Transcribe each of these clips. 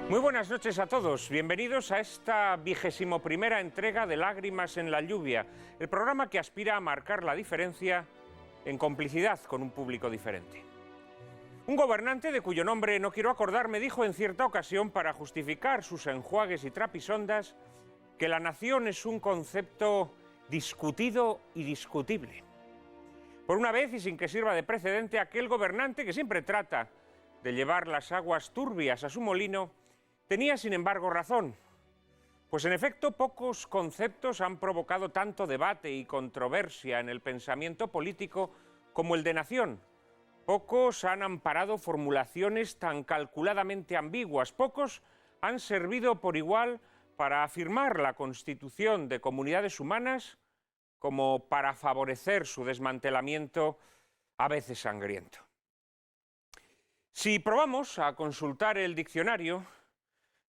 Muy buenas noches a todos, bienvenidos a esta 21ª entrega de Lágrimas en la lluvia, el programa que aspira a marcar la diferencia en complicidad con un público diferente. Un gobernante de cuyo nombre no quiero acordarme dijo en cierta ocasión, para justificar sus enjuagues y trapisondas, que la nación es un concepto discutido y discutible. Por una vez, y sin que sirva de precedente, aquel gobernante que siempre trata de llevar las aguas turbias a su molino, tenía sin embargo razón, pues en efecto pocos conceptos han provocado tanto debate y controversia en el pensamiento político como el de nación. Pocos han amparado formulaciones tan calculadamente ambiguas, pocos han servido por igual para afirmar la constitución de comunidades humanas como para favorecer su desmantelamiento, a veces sangriento. Si probamos a consultar el diccionario,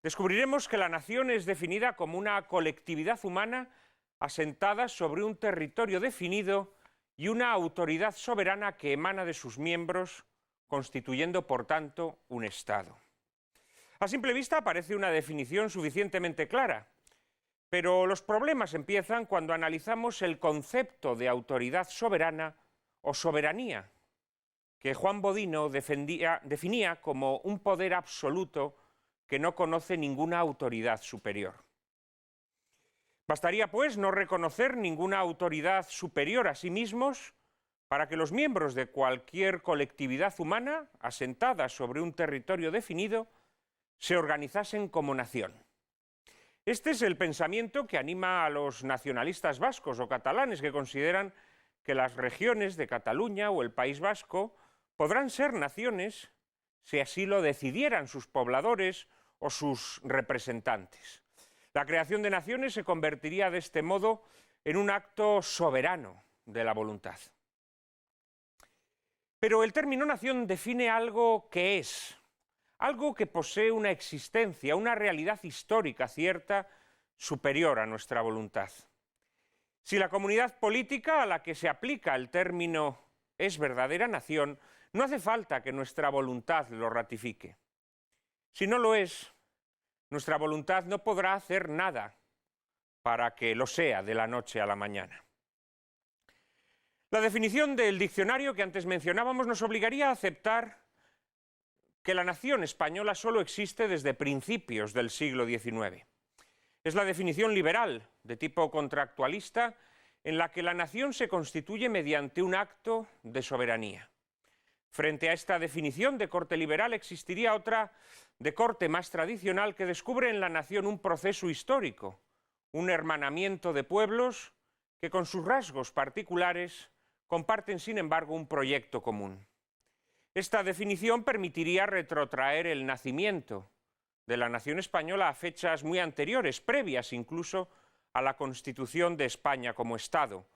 descubriremos que la nación es definida como una colectividad humana asentada sobre un territorio definido y una autoridad soberana que emana de sus miembros, constituyendo, por tanto, un Estado. A simple vista parece una definición suficientemente clara, pero los problemas empiezan cuando analizamos el concepto de autoridad soberana o soberanía, que Juan Bodino definía como un poder absoluto que no conoce ninguna autoridad superior. Bastaría, pues, no reconocer ninguna autoridad superior a sí mismos para que los miembros de cualquier colectividad humana, asentada sobre un territorio definido, se organizasen como nación. Este es el pensamiento que anima a los nacionalistas vascos o catalanes, que consideran que las regiones de Cataluña o el País Vasco podrán ser naciones si así lo decidieran sus pobladores o sus representantes. La creación de naciones se convertiría de este modo en un acto soberano de la voluntad. Pero el término nación define algo que es, algo que posee una existencia, una realidad histórica cierta, superior a nuestra voluntad. Si la comunidad política a la que se aplica el término es verdadera nación, no hace falta que nuestra voluntad lo ratifique. Si no lo es, nuestra voluntad no podrá hacer nada para que lo sea de la noche a la mañana. La definición del diccionario que antes mencionábamos nos obligaría a aceptar que la nación española solo existe desde principios del siglo XIX. Es la definición liberal, de tipo contractualista, en la que la nación se constituye mediante un acto de soberanía. Frente a esta definición de corte liberal existiría otra de corte más tradicional que descubre en la nación un proceso histórico, un hermanamiento de pueblos que con sus rasgos particulares comparten sin embargo un proyecto común. Esta definición permitiría retrotraer el nacimiento de la nación española a fechas muy anteriores, previas incluso a la constitución de España como Estado,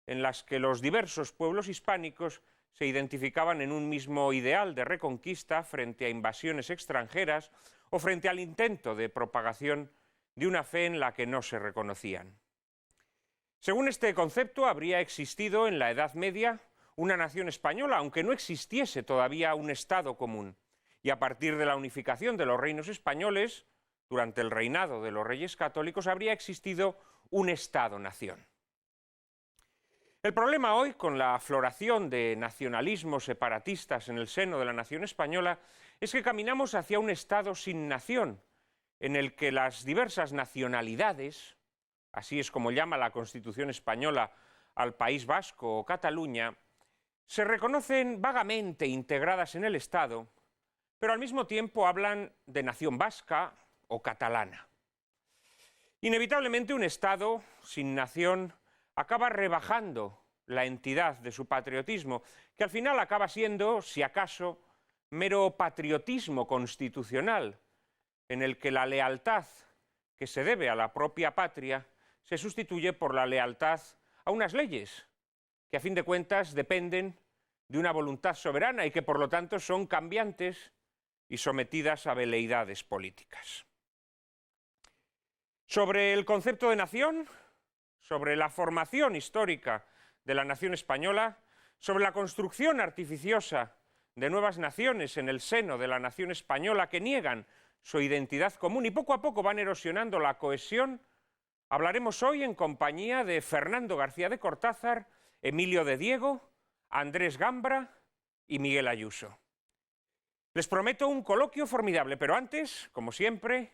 en las que los diversos pueblos hispánicos se identificaban en un mismo ideal de reconquista frente a invasiones extranjeras o frente al intento de propagación de una fe en la que no se reconocían. Según este concepto, habría existido en la Edad Media una nación española, aunque no existiese todavía un Estado común, y a partir de la unificación de los reinos españoles, durante el reinado de los reyes católicos, habría existido un Estado-nación. El problema hoy, con la floración de nacionalismos separatistas en el seno de la nación española, es que caminamos hacia un Estado sin nación, en el que las diversas nacionalidades, así es como llama la Constitución española al País Vasco o Cataluña, se reconocen vagamente integradas en el Estado, pero al mismo tiempo hablan de nación vasca o catalana. Inevitablemente un Estado sin nación acaba rebajando la entidad de su patriotismo, que al final acaba siendo, si acaso, mero patriotismo constitucional, en el que la lealtad que se debe a la propia patria se sustituye por la lealtad a unas leyes, que a fin de cuentas dependen de una voluntad soberana y que por lo tanto son cambiantes y sometidas a veleidades políticas. Sobre el concepto de nación, sobre la formación histórica de la nación española, sobre la construcción artificiosa de nuevas naciones en el seno de la nación española que niegan su identidad común y poco a poco van erosionando la cohesión, hablaremos hoy en compañía de Fernando García de Cortázar, Emilio de Diego, Andrés Gambra y Miguel Ayuso. Les prometo un coloquio formidable, pero antes, como siempre,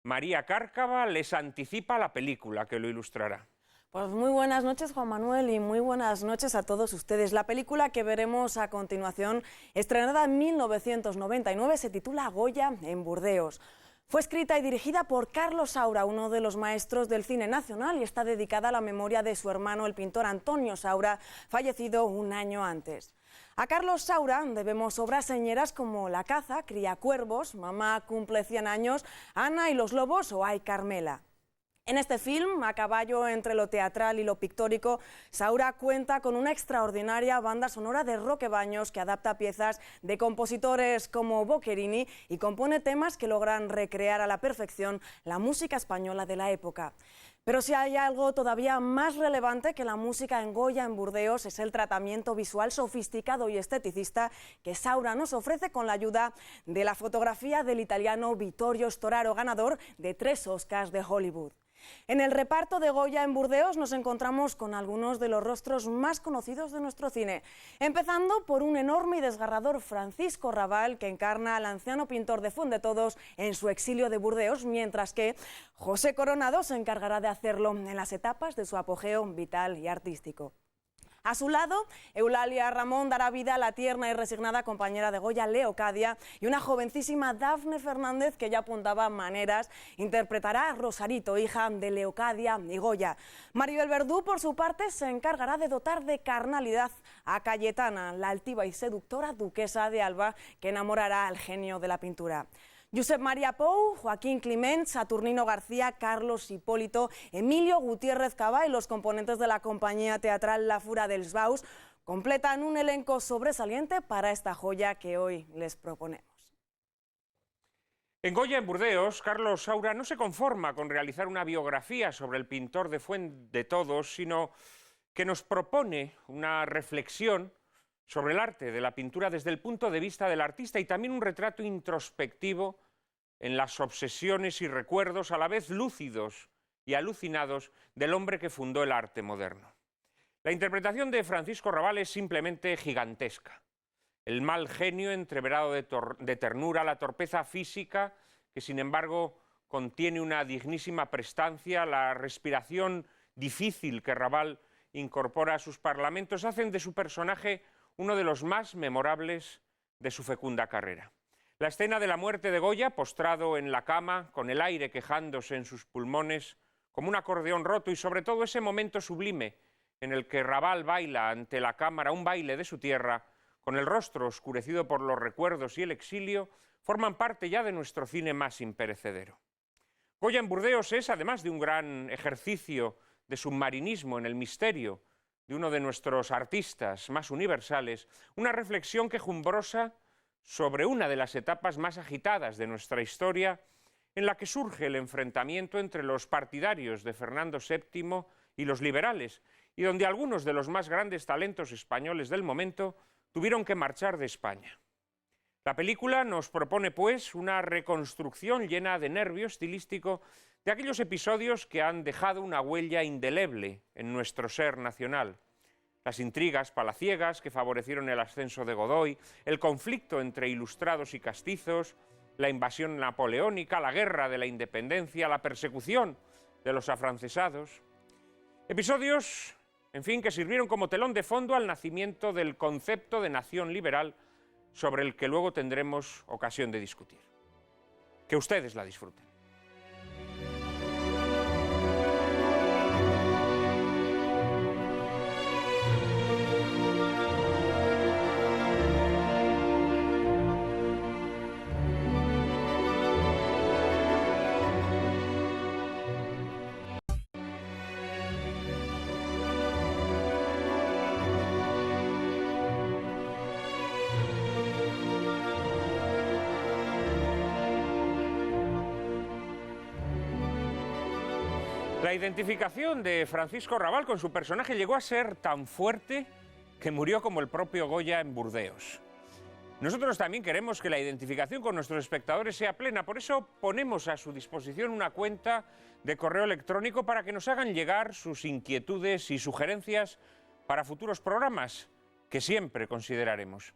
María Cárcava les anticipa la película que lo ilustrará. Pues muy buenas noches, Juan Manuel, y muy buenas noches a todos ustedes. La película que veremos a continuación, estrenada en 1999, se titula Goya en Burdeos. Fue escrita y dirigida por Carlos Saura, uno de los maestros del cine nacional, y está dedicada a la memoria de su hermano, el pintor Antonio Saura, fallecido un año antes. A Carlos Saura debemos obras señeras como La caza, Cría cuervos, Mamá cumple 100 años, Ana y los lobos o Ay Carmela. En este film, a caballo entre lo teatral y lo pictórico, Saura cuenta con una extraordinaria banda sonora de Roque Baños que adapta piezas de compositores como Boccherini y compone temas que logran recrear a la perfección la música española de la época. Pero si hay algo todavía más relevante que la música en Goya en Burdeos es el tratamiento visual sofisticado y esteticista que Saura nos ofrece con la ayuda de la fotografía del italiano Vittorio Storaro, ganador de 3 Oscars de Hollywood. En el reparto de Goya en Burdeos nos encontramos con algunos de los rostros más conocidos de nuestro cine, empezando por un enorme y desgarrador Francisco Rabal, que encarna al anciano pintor de Fuendetodos en su exilio de Burdeos, mientras que José Coronado se encargará de hacerlo en las etapas de su apogeo vital y artístico. A su lado, Eulalia Ramón dará vida a la tierna y resignada compañera de Goya, Leocadia, y una jovencísima Dafne Fernández, que ya apuntaba maneras, interpretará a Rosarito, hija de Leocadia y Goya. Maribel Verdú, por su parte, se encargará de dotar de carnalidad a Cayetana, la altiva y seductora duquesa de Alba, que enamorará al genio de la pintura. Josep María Pou, Joaquín Climent, Saturnino García, Carlos Hipólito, Emilio Gutiérrez Cava y los componentes de la compañía teatral La Fura dels Baus completan un elenco sobresaliente para esta joya que hoy les proponemos. En Goya en Burdeos, Carlos Saura no se conforma con realizar una biografía sobre el pintor de Fuendetodos, sino que nos propone una reflexión sobre el arte de la pintura desde el punto de vista del artista y también un retrato introspectivo en las obsesiones y recuerdos a la vez lúcidos y alucinados del hombre que fundó el arte moderno. La interpretación de Francisco Rabal es simplemente gigantesca. El mal genio entreverado de ternura, la torpeza física, que sin embargo contiene una dignísima prestancia, la respiración difícil que Rabal incorpora a sus parlamentos, hacen de su personaje uno de los más memorables de su fecunda carrera. La escena de la muerte de Goya, postrado en la cama, con el aire quejándose en sus pulmones, como un acordeón roto, y sobre todo ese momento sublime en el que Rabal baila ante la cámara un baile de su tierra, con el rostro oscurecido por los recuerdos y el exilio, forman parte ya de nuestro cine más imperecedero. Goya en Burdeos es, además de un gran ejercicio de submarinismo en el misterio de uno de nuestros artistas más universales, una reflexión quejumbrosa sobre una de las etapas más agitadas de nuestra historia, en la que surge el enfrentamiento entre los partidarios de Fernando VII y los liberales, y donde algunos de los más grandes talentos españoles del momento tuvieron que marchar de España. La película nos propone, pues, una reconstrucción llena de nervio estilístico de aquellos episodios que han dejado una huella indeleble en nuestro ser nacional. Las intrigas palaciegas que favorecieron el ascenso de Godoy, el conflicto entre ilustrados y castizos, la invasión napoleónica, la guerra de la independencia, la persecución de los afrancesados. Episodios, en fin, que sirvieron como telón de fondo al nacimiento del concepto de nación liberal, sobre el que luego tendremos ocasión de discutir. Que ustedes la disfruten. La identificación de Francisco Rabal con su personaje llegó a ser tan fuerte que murió como el propio Goya en Burdeos. Nosotros también queremos que la identificación con nuestros espectadores sea plena, por eso ponemos a su disposición una cuenta de correo electrónico para que nos hagan llegar sus inquietudes y sugerencias para futuros programas que siempre consideraremos.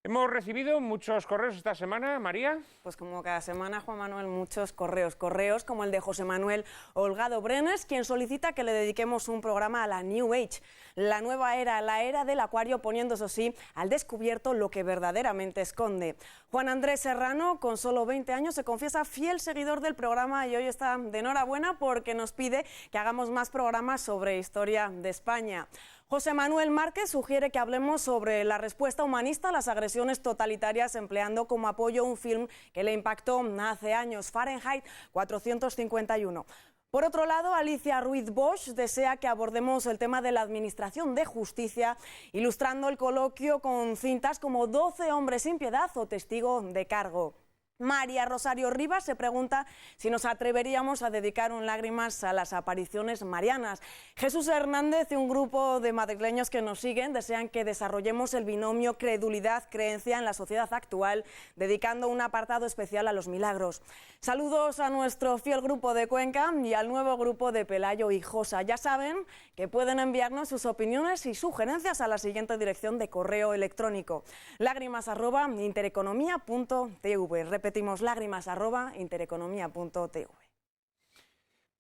Hemos recibido muchos correos esta semana, María. Pues como cada semana, Juan Manuel, muchos correos como el de José Manuel Holgado Brenes, quien solicita que le dediquemos un programa a la New Age, la nueva era, la era del acuario, poniendo, eso sí, al descubierto lo que verdaderamente esconde. Juan Andrés Serrano, con solo 20 años, se confiesa fiel seguidor del programa y hoy está de enhorabuena porque nos pide que hagamos más programas sobre historia de España. José Manuel Márquez sugiere que hablemos sobre la respuesta humanista a las agresiones totalitarias, empleando como apoyo un film que le impactó hace años, Fahrenheit 451. Por otro lado, Alicia Ruiz Bosch desea que abordemos el tema de la administración de justicia, ilustrando el coloquio con cintas como 12 hombres sin piedad o testigo de cargo. María Rosario Rivas se pregunta si nos atreveríamos a dedicar un lágrimas a las apariciones marianas. Jesús Hernández y un grupo de madrileños que nos siguen desean que desarrollemos el binomio credulidad-creencia en la sociedad actual, dedicando un apartado especial a los milagros. Saludos a nuestro fiel grupo de Cuenca y al nuevo grupo de Pelayo y Josa. Ya saben que pueden enviarnos sus opiniones y sugerencias a la siguiente dirección de correo electrónico: lágrimas@intereconomia.tv. Repetimos, lágrimas@intereconomia.tv.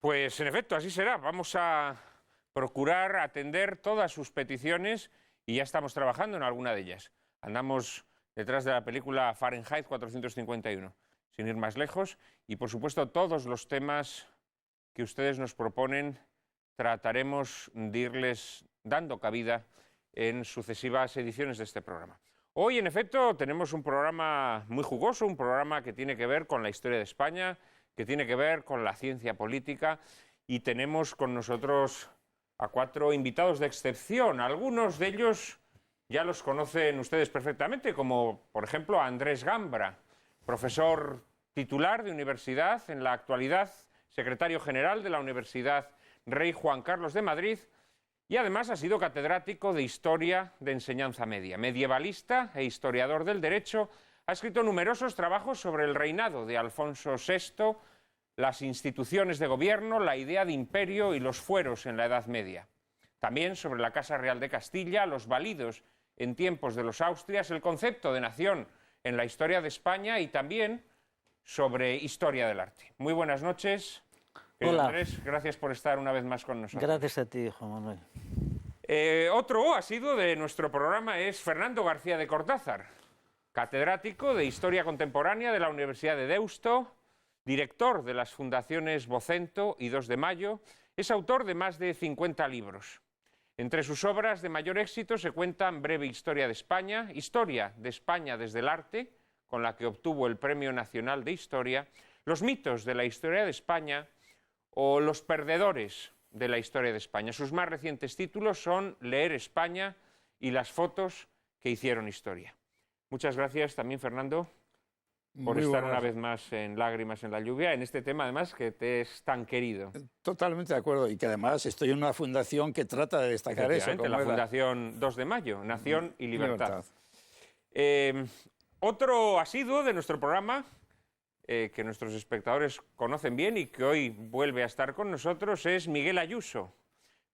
Pues en efecto, así será. Vamos a procurar atender todas sus peticiones y ya estamos trabajando en alguna de ellas. Andamos detrás de la película Fahrenheit 451, sin ir más lejos, y por supuesto todos los temas que ustedes nos proponen trataremos de irles dando cabida en sucesivas ediciones de este programa. Hoy, en efecto, tenemos un programa muy jugoso, un programa que tiene que ver con la historia de España, que tiene que ver con la ciencia política, y tenemos con nosotros a 4 invitados de excepción. Algunos de ellos ya los conocen ustedes perfectamente, como por ejemplo a Andrés Gambra, profesor titular de universidad, en la actualidad secretario general de la Universidad Rey Juan Carlos de Madrid, y además ha sido catedrático de Historia de Enseñanza Media, medievalista e historiador del derecho. Ha escrito numerosos trabajos sobre el reinado de Alfonso VI, las instituciones de gobierno, la idea de imperio y los fueros en la Edad Media. También sobre la Casa Real de Castilla, los válidos en tiempos de los Austrias, el concepto de nación en la historia de España y también sobre historia del arte. Muy buenas noches. Hola. Andrés, gracias por estar una vez más con nosotros. Gracias a ti, Juan Manuel. Otro asiduo de nuestro programa es Fernando García de Cortázar, catedrático de Historia Contemporánea de la Universidad de Deusto, director de las fundaciones Vocento y 2 de Mayo, es autor de más de 50 libros. Entre sus obras de mayor éxito se cuentan Breve Historia de España desde el arte, con la que obtuvo el Premio Nacional de Historia, Los mitos de la historia de España o Los perdedores de la historia de España. Sus más recientes títulos son Leer España y Las fotos que hicieron historia. Muchas gracias también, Fernando, por estar una vez más en Lágrimas en la lluvia, en este tema además que te es tan querido. Totalmente de acuerdo, y que además estoy en una fundación que trata de destacar eso. La Fundación 2 de Mayo, Nación y Libertad. Otro asiduo de nuestro programa, que nuestros espectadores conocen bien y que hoy vuelve a estar con nosotros, es Miguel Ayuso.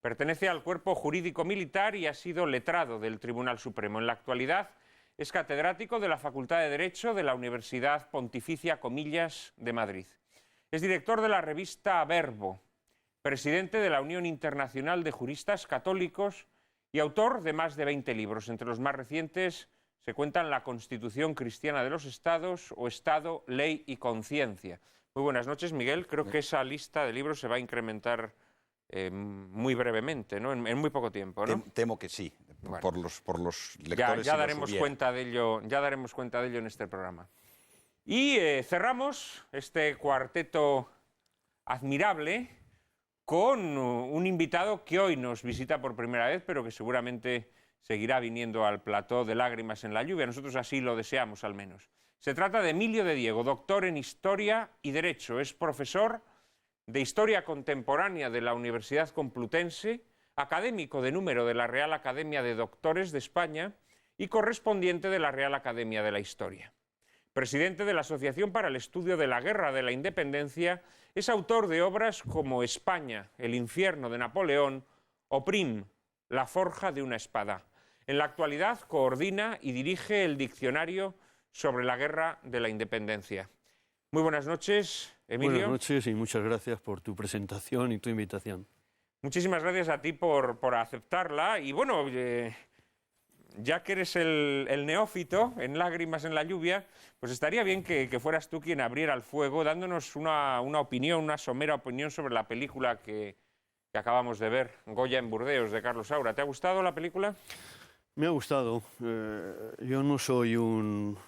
Pertenece al Cuerpo Jurídico Militar y ha sido letrado del Tribunal Supremo. En la actualidad es catedrático de la Facultad de Derecho de la Universidad Pontificia Comillas de Madrid. Es director de la revista Verbo, presidente de la Unión Internacional de Juristas Católicos y autor de más de 20 libros. Entre los más recientes se cuentan La Constitución Cristiana de los Estados o Estado, Ley y Conciencia. Muy buenas noches, Miguel. Creo que esa lista de libros se va a incrementar muy brevemente, ¿no? En muy poco tiempo, ¿no? Temo que sí, bueno, por los lectores. Ya daremos cuenta de ello en este programa. Y cerramos este cuarteto admirable con un invitado que hoy nos visita por primera vez, pero que seguramente seguirá viniendo al plató de Lágrimas en la lluvia. Nosotros así lo deseamos, al menos. Se trata de Emilio de Diego, doctor en Historia y Derecho. Es profesor de Historia Contemporánea de la Universidad Complutense, académico de número de la Real Academia de Doctores de España y correspondiente de la Real Academia de la Historia. Presidente de la Asociación para el Estudio de la Guerra de la Independencia, es autor de obras como España, el infierno de Napoleón o Prim, la forja de una espada. En la actualidad coordina y dirige el diccionario sobre la Guerra de la Independencia. Muy buenas noches, Emilio. Buenas noches y muchas gracias por tu presentación y tu invitación. Muchísimas gracias a ti por aceptarla. Y bueno, ya que eres el neófito en Lágrimas en la lluvia, pues estaría bien que fueras tú quien abriera el fuego, dándonos una opinión, una somera opinión sobre la película que acabamos de ver, Goya en Burdeos, de Carlos Saura. ¿Te ha gustado la película? Me ha gustado. Yo no soy un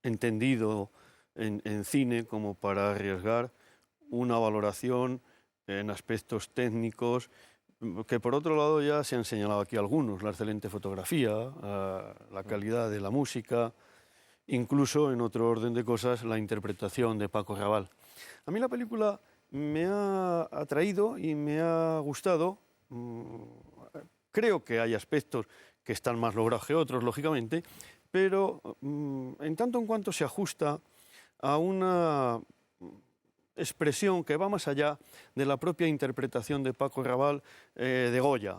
entendido en cine como para arriesgar una valoración en aspectos técnicos, que por otro lado ya se han señalado aquí algunos, la excelente fotografía, la calidad de la música, incluso en otro orden de cosas la interpretación de Paco Raval. A mí la película me ha atraído y me ha gustado. Creo que hay aspectos que están más logrados que otros, lógicamente, pero en tanto en cuanto se ajusta a una expresión que va más allá de la propia interpretación de Paco Raval de Goya.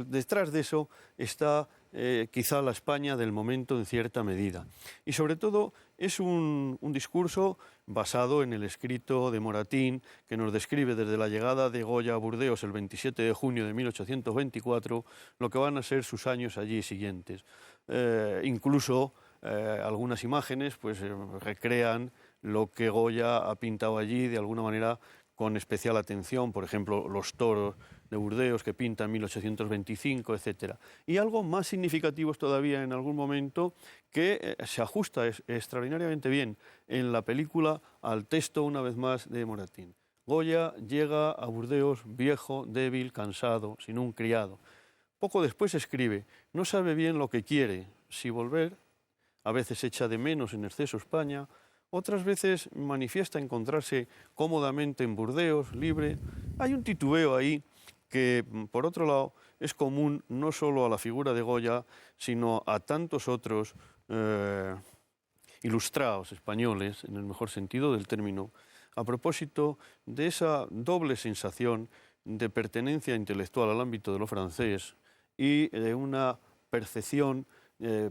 Detrás de eso está quizá la España del momento en cierta medida. Y sobre todo es un discurso basado en el escrito de Moratín, que nos describe desde la llegada de Goya a Burdeos el 27 de junio de 1824 lo que van a ser sus años allí siguientes. Incluso algunas imágenes pues, recrean lo que Goya ha pintado allí de alguna manera con especial atención, por ejemplo, los toros de Burdeos que pinta en 1825, etc. Y algo más significativo es todavía en algún momento que se ajusta extraordinariamente bien en la película al texto, una vez más, de Moratín. Goya llega a Burdeos viejo, débil, cansado, sin un criado. Poco después escribe, no sabe bien lo que quiere, si volver, a veces echa de menos en exceso España, otras veces manifiesta encontrarse cómodamente en Burdeos, libre. Hay un titubeo ahí que, por otro lado, es común no solo a la figura de Goya, sino a tantos otros ilustrados españoles, en el mejor sentido del término, a propósito de esa doble sensación de pertenencia intelectual al ámbito de lo francés y de una percepción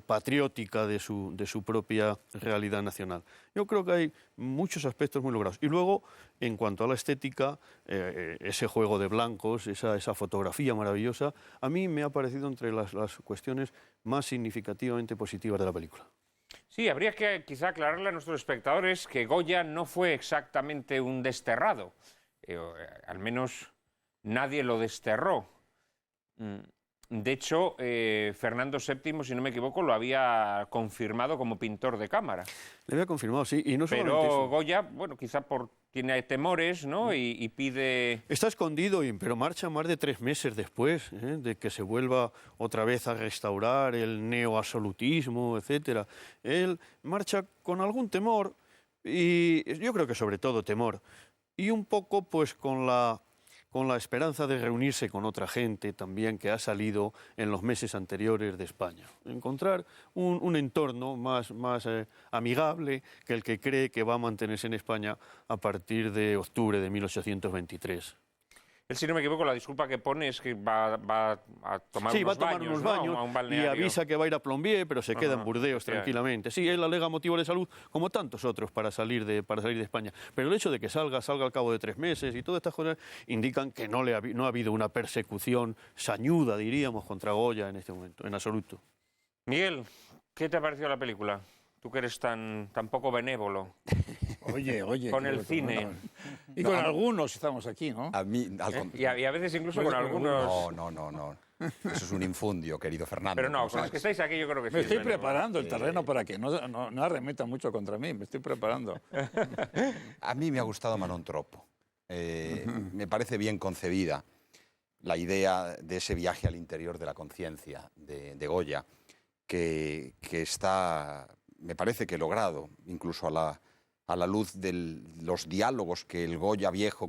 patriótica de su propia realidad nacional. Yo creo que hay muchos aspectos muy logrados. Y luego, en cuanto a la estética, ese juego de blancos, esa fotografía maravillosa, a mí me ha parecido entre las cuestiones más significativamente positivas de la película. Sí, habría que quizá aclararle a nuestros espectadores que Goya no fue exactamente un desterrado. Al menos nadie lo desterró. De hecho, Fernando VII, si no me equivoco, lo había confirmado como pintor de cámara. Le había confirmado, sí, y no solamente Pero eso. Goya, bueno, quizá tiene temores, ¿no? Y pide... Está escondido, pero marcha más de 3 meses después de que se vuelva otra vez a restaurar el neoabsolutismo, etc. Él marcha con algún temor, y yo creo que sobre todo temor, y un poco pues con la esperanza de reunirse con otra gente también que ha salido en los meses anteriores de España. Encontrar un entorno más amigable que el que cree que va a mantenerse en España a partir de octubre de 1823. Él, si no me equivoco, la disculpa que pone es que va a tomar sí, unos va a tomar baños, unos ¿no? baños a un y balneario. avisa que va a ir a Plombier, pero se queda en Burdeos tranquilamente. Sí, él alega motivos de salud, como tantos otros, para salir de España. Pero el hecho de que salga al cabo de 3 meses y todas estas cosas indican que no ha habido una persecución sañuda, diríamos, contra Goya en este momento, en absoluto. Miguel, ¿qué te ha parecido la película? Tú que eres tan poco benévolo. Oye. Con el cine. Y con algunos estamos aquí, ¿no? A mí, Y a veces incluso con algunos... No. Eso es un infundio, querido Fernando. Pero no, como con los sabes. que estáis aquí yo creo que sí. Me estoy es benévolo. preparando el terreno para que no arremeta mucho contra mí. Me estoy preparando. A mí me ha gustado Manon Tropo. Me parece bien concebida la idea de ese viaje al interior de la conciencia de Goya, que está, me parece que logrado, incluso a la luz de los diálogos que el Goya viejo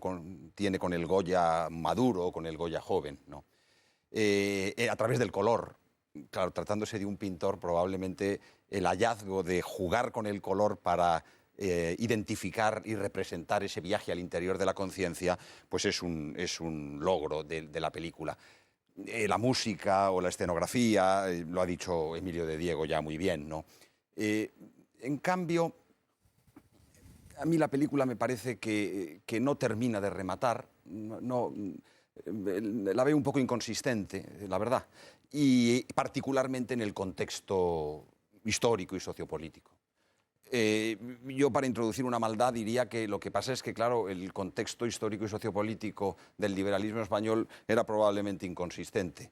tiene con el Goya maduro, con el Goya joven, ¿no? A través del color, claro, tratándose de un pintor, probablemente el hallazgo de jugar con el color para identificar y representar ese viaje al interior de la conciencia, pues es un logro de la película. La música o la escenografía, lo ha dicho Emilio de Diego ya muy bien, ¿no? En cambio, a mí la película me parece que no termina de rematar, la veo un poco inconsistente, la verdad, y particularmente en el contexto histórico y sociopolítico. Yo, para introducir una maldad, diría que lo que pasa es que, claro, el contexto histórico y sociopolítico del liberalismo español era probablemente inconsistente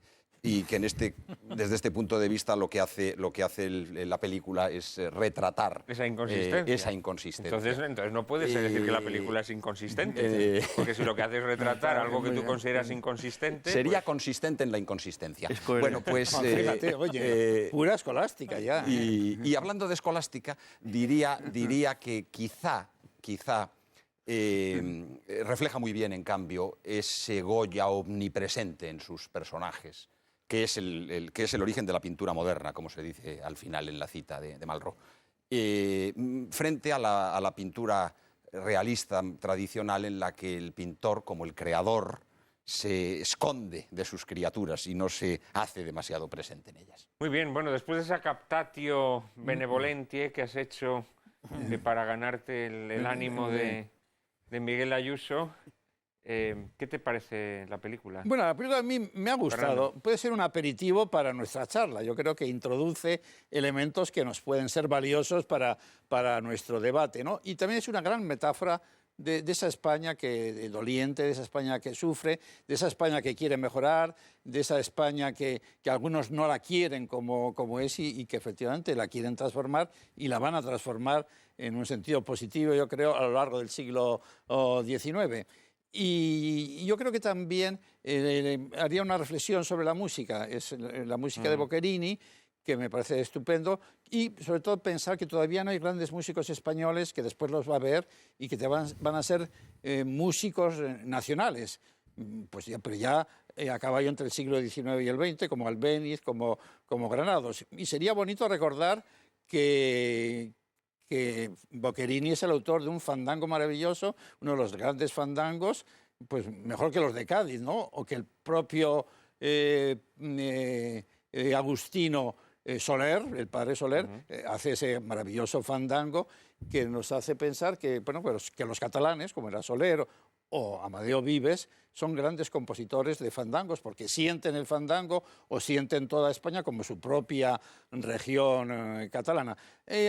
y que desde este punto de vista lo que hace la película es retratar esa inconsistencia. Entonces no puedes decir que la película es inconsistente, porque si lo que hace es retratar algo que tú consideras inconsistente... Sería consistente en la inconsistencia. Bueno, pues... Fíjate, oye, pura escolástica ya. Y hablando de escolástica, diría que quizá refleja muy bien, en cambio, ese Goya omnipresente en sus personajes, que es el origen de la pintura moderna, como se dice al final en la cita de Malraux, frente a la pintura realista tradicional, en la que el pintor, como el creador, se esconde de sus criaturas y no se hace demasiado presente en ellas. Muy bien, bueno, después de esa captatio benevolentie que has hecho para ganarte el ánimo de Miguel Ayuso, ¿qué te parece la película? Bueno, la película a mí me ha gustado. Fernando. Puede ser un aperitivo para nuestra charla. Yo creo que introduce elementos que nos pueden ser valiosos para nuestro debate, ¿no? Y también es una gran metáfora de esa España doliente, de esa España que sufre, de esa España que quiere mejorar, de esa España que algunos no la quieren como es y que efectivamente la quieren transformar y la van a transformar en un sentido positivo, yo creo, a lo largo del siglo XIX. Y yo creo que también haría una reflexión sobre la música. Es la música de Boccherini, que me parece estupendo, y sobre todo pensar que todavía no hay grandes músicos españoles, que después los va a ver y que van a ser músicos nacionales. Pues ya, pero ya a caballo entre el siglo XIX y el XX, como Albéniz, como Granados. Y sería bonito recordar que Boccherini es el autor de un fandango maravilloso, uno de los grandes fandangos, pues mejor que los de Cádiz, ¿no? O que el propio Agustino Soler, el padre Soler, hace ese maravilloso fandango que nos hace pensar que, bueno, pues, que los catalanes, como era Soler o Amadeo Vives, son grandes compositores de fandangos porque sienten el fandango o sienten toda España como su propia región catalana.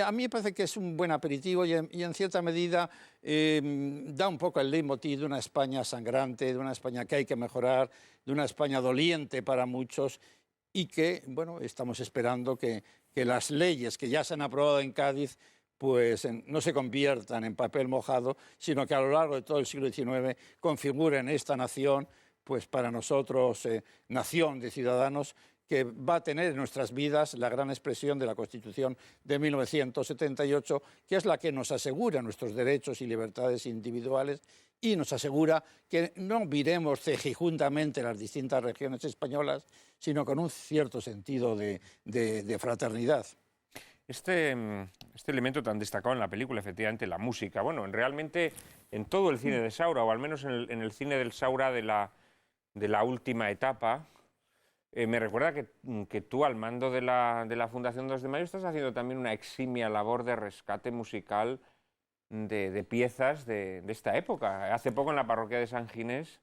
A mí me parece que es un buen aperitivo y en cierta medida da un poco el leitmotiv de una España sangrante, de una España que hay que mejorar, de una España doliente para muchos y que, bueno, estamos esperando que las leyes que ya se han aprobado en Cádiz pues no se conviertan en papel mojado, sino que a lo largo de todo el siglo XIX configuren esta nación, pues para nosotros, nación de ciudadanos, que va a tener en nuestras vidas la gran expresión de la Constitución de 1978, que es la que nos asegura nuestros derechos y libertades individuales y nos asegura que no viremos cejijuntamente las distintas regiones españolas, sino con un cierto sentido de fraternidad. Este elemento tan destacado en la película, efectivamente, la música, bueno, realmente en todo el cine de Saura, o al menos en el cine del Saura de la última etapa, me recuerda que tú, al mando de la Fundación 2 de Mayo, estás haciendo también una eximia labor de rescate musical de piezas de esta época. Hace poco en la parroquia de San Ginés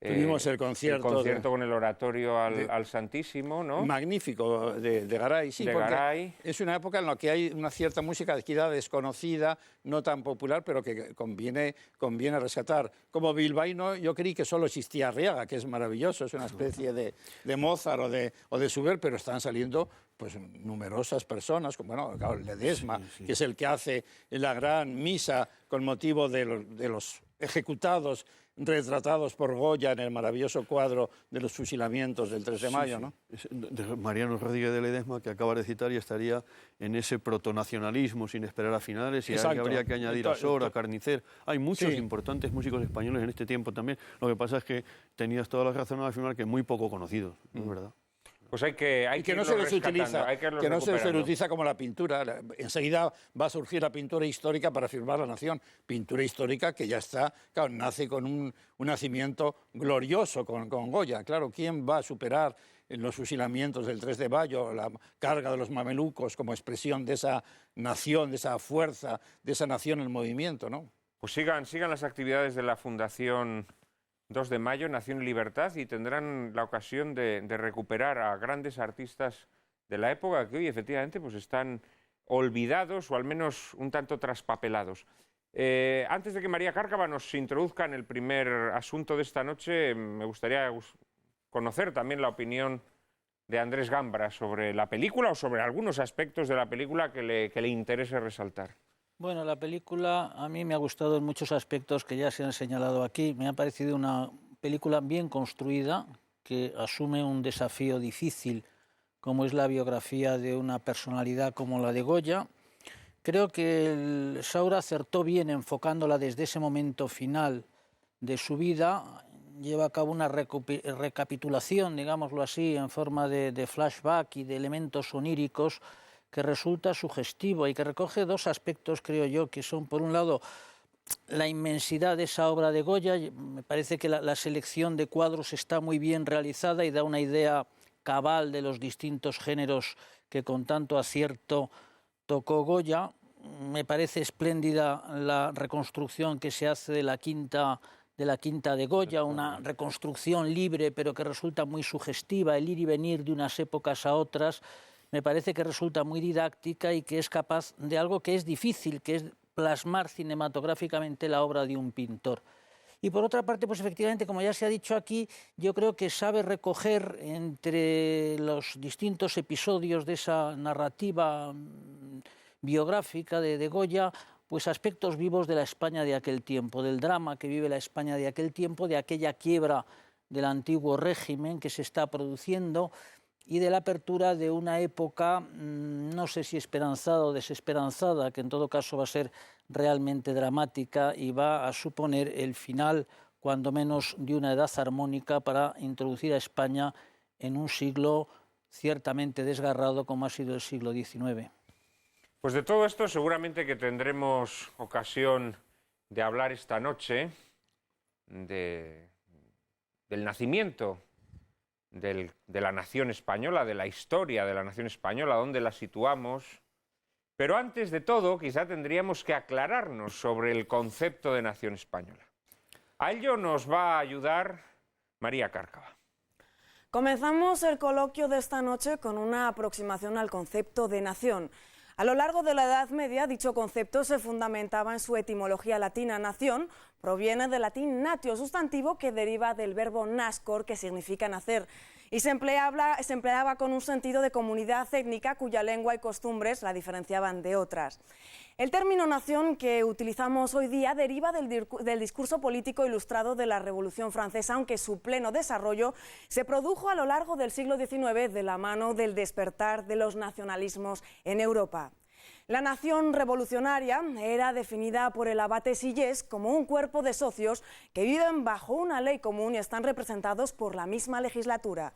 tuvimos el concierto con el oratorio al Santísimo, ¿no? Magnífico, de Garay, sí, de porque Garay. Es una época en la que hay una cierta música adquirida, desconocida, no tan popular, pero que conviene rescatar. Como bilbaíno, yo creí que solo existía Arriaga, que es maravilloso, es una especie de Mozart o de Schubert, pero están saliendo pues numerosas personas, como bueno, claro, Ledesma, que es el que hace la gran misa con motivo de los ejecutados retratados por Goya en el maravilloso cuadro de los fusilamientos del 3 de mayo, ¿no? De Mariano Rodríguez de Ledesma, que acaba de citar, y estaría en ese protonacionalismo sin esperar a finales, y habría que añadir a Sor, a Carnicer. Hay muchos importantes músicos españoles en este tiempo también. Lo que pasa es que tenías toda la razón al afirmar que muy poco conocidos, ¿no es verdad? Pues hay que y que no irlos se les rescatando, utiliza, hay que irlos que no se les recuperando. utiliza como la pintura. Enseguida va a surgir la pintura histórica para afirmar la nación. Pintura histórica que ya está, claro, nace con un nacimiento glorioso con Goya. Claro, ¿quién va a superar en los fusilamientos del 3 de mayo, la carga de los mamelucos como expresión de esa nación, de esa fuerza, de esa nación en movimiento, ¿no? Pues sigan las actividades de la Fundación 2 de Mayo, Nación y Libertad, y tendrán la ocasión de recuperar a grandes artistas de la época que hoy efectivamente pues están olvidados o al menos un tanto traspapelados. Antes de que María Cárcava nos introduzca en el primer asunto de esta noche, me gustaría conocer también la opinión de Andrés Gambra sobre la película o sobre algunos aspectos de la película que le interese resaltar. Bueno, la película a mí me ha gustado en muchos aspectos que ya se han señalado aquí. Me ha parecido una película bien construida, que asume un desafío difícil, como es la biografía de una personalidad como la de Goya. Creo que Saura acertó bien enfocándola desde ese momento final de su vida. Lleva a cabo una recapitulación, digámoslo así, en forma de flashback y de elementos oníricos que resulta sugestivo y que recoge dos aspectos, creo yo, que son, por un lado, la inmensidad de esa obra de Goya. Me parece que la selección de cuadros está muy bien realizada y da una idea cabal de los distintos géneros que con tanto acierto tocó Goya. Me parece espléndida la reconstrucción que se hace de la quinta de Goya, una reconstrucción libre pero que resulta muy sugestiva, el ir y venir de unas épocas a otras. Me parece que resulta muy didáctica y que es capaz de algo que es difícil, que es plasmar cinematográficamente la obra de un pintor. Y por otra parte, pues efectivamente, como ya se ha dicho aquí, yo creo que sabe recoger entre los distintos episodios de esa narrativa biográfica de Goya, pues aspectos vivos de la España de aquel tiempo, del drama que vive la España de aquel tiempo, de aquella quiebra del antiguo régimen que se está produciendo y de la apertura de una época, no sé si esperanzada o desesperanzada, que en todo caso va a ser realmente dramática y va a suponer el final, cuando menos, de una edad armónica para introducir a España en un siglo ciertamente desgarrado como ha sido el siglo XIX. Pues de todo esto seguramente que tendremos ocasión de hablar esta noche, del nacimiento de la nación española, de la historia de la nación española, dónde la situamos. Pero antes de todo, quizá tendríamos que aclararnos sobre el concepto de nación española. A ello nos va a ayudar María Cárcava. Comenzamos el coloquio de esta noche con una aproximación al concepto de nación. A lo largo de la Edad Media, dicho concepto se fundamentaba en su etimología latina. Nación proviene del latín natio, sustantivo que deriva del verbo nascor, que significa nacer, y se empleaba con un sentido de comunidad étnica cuya lengua y costumbres la diferenciaban de otras. El término nación que utilizamos hoy día deriva del discurso político ilustrado de la Revolución Francesa, aunque su pleno desarrollo se produjo a lo largo del siglo XIX de la mano del despertar de los nacionalismos en Europa. La nación revolucionaria era definida por el abate Sillés como un cuerpo de socios que viven bajo una ley común y están representados por la misma legislatura.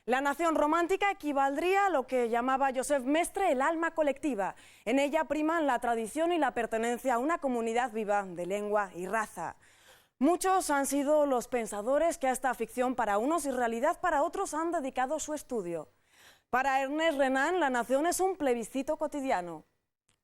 La nación romántica equivaldría a lo que llamaba Joseph Mestre el alma colectiva. En ella priman la tradición y la pertenencia a una comunidad viva de lengua y raza. Muchos han sido los pensadores que a esta ficción para unos y realidad para otros han dedicado su estudio. Para Ernest Renan, la nación es un plebiscito cotidiano.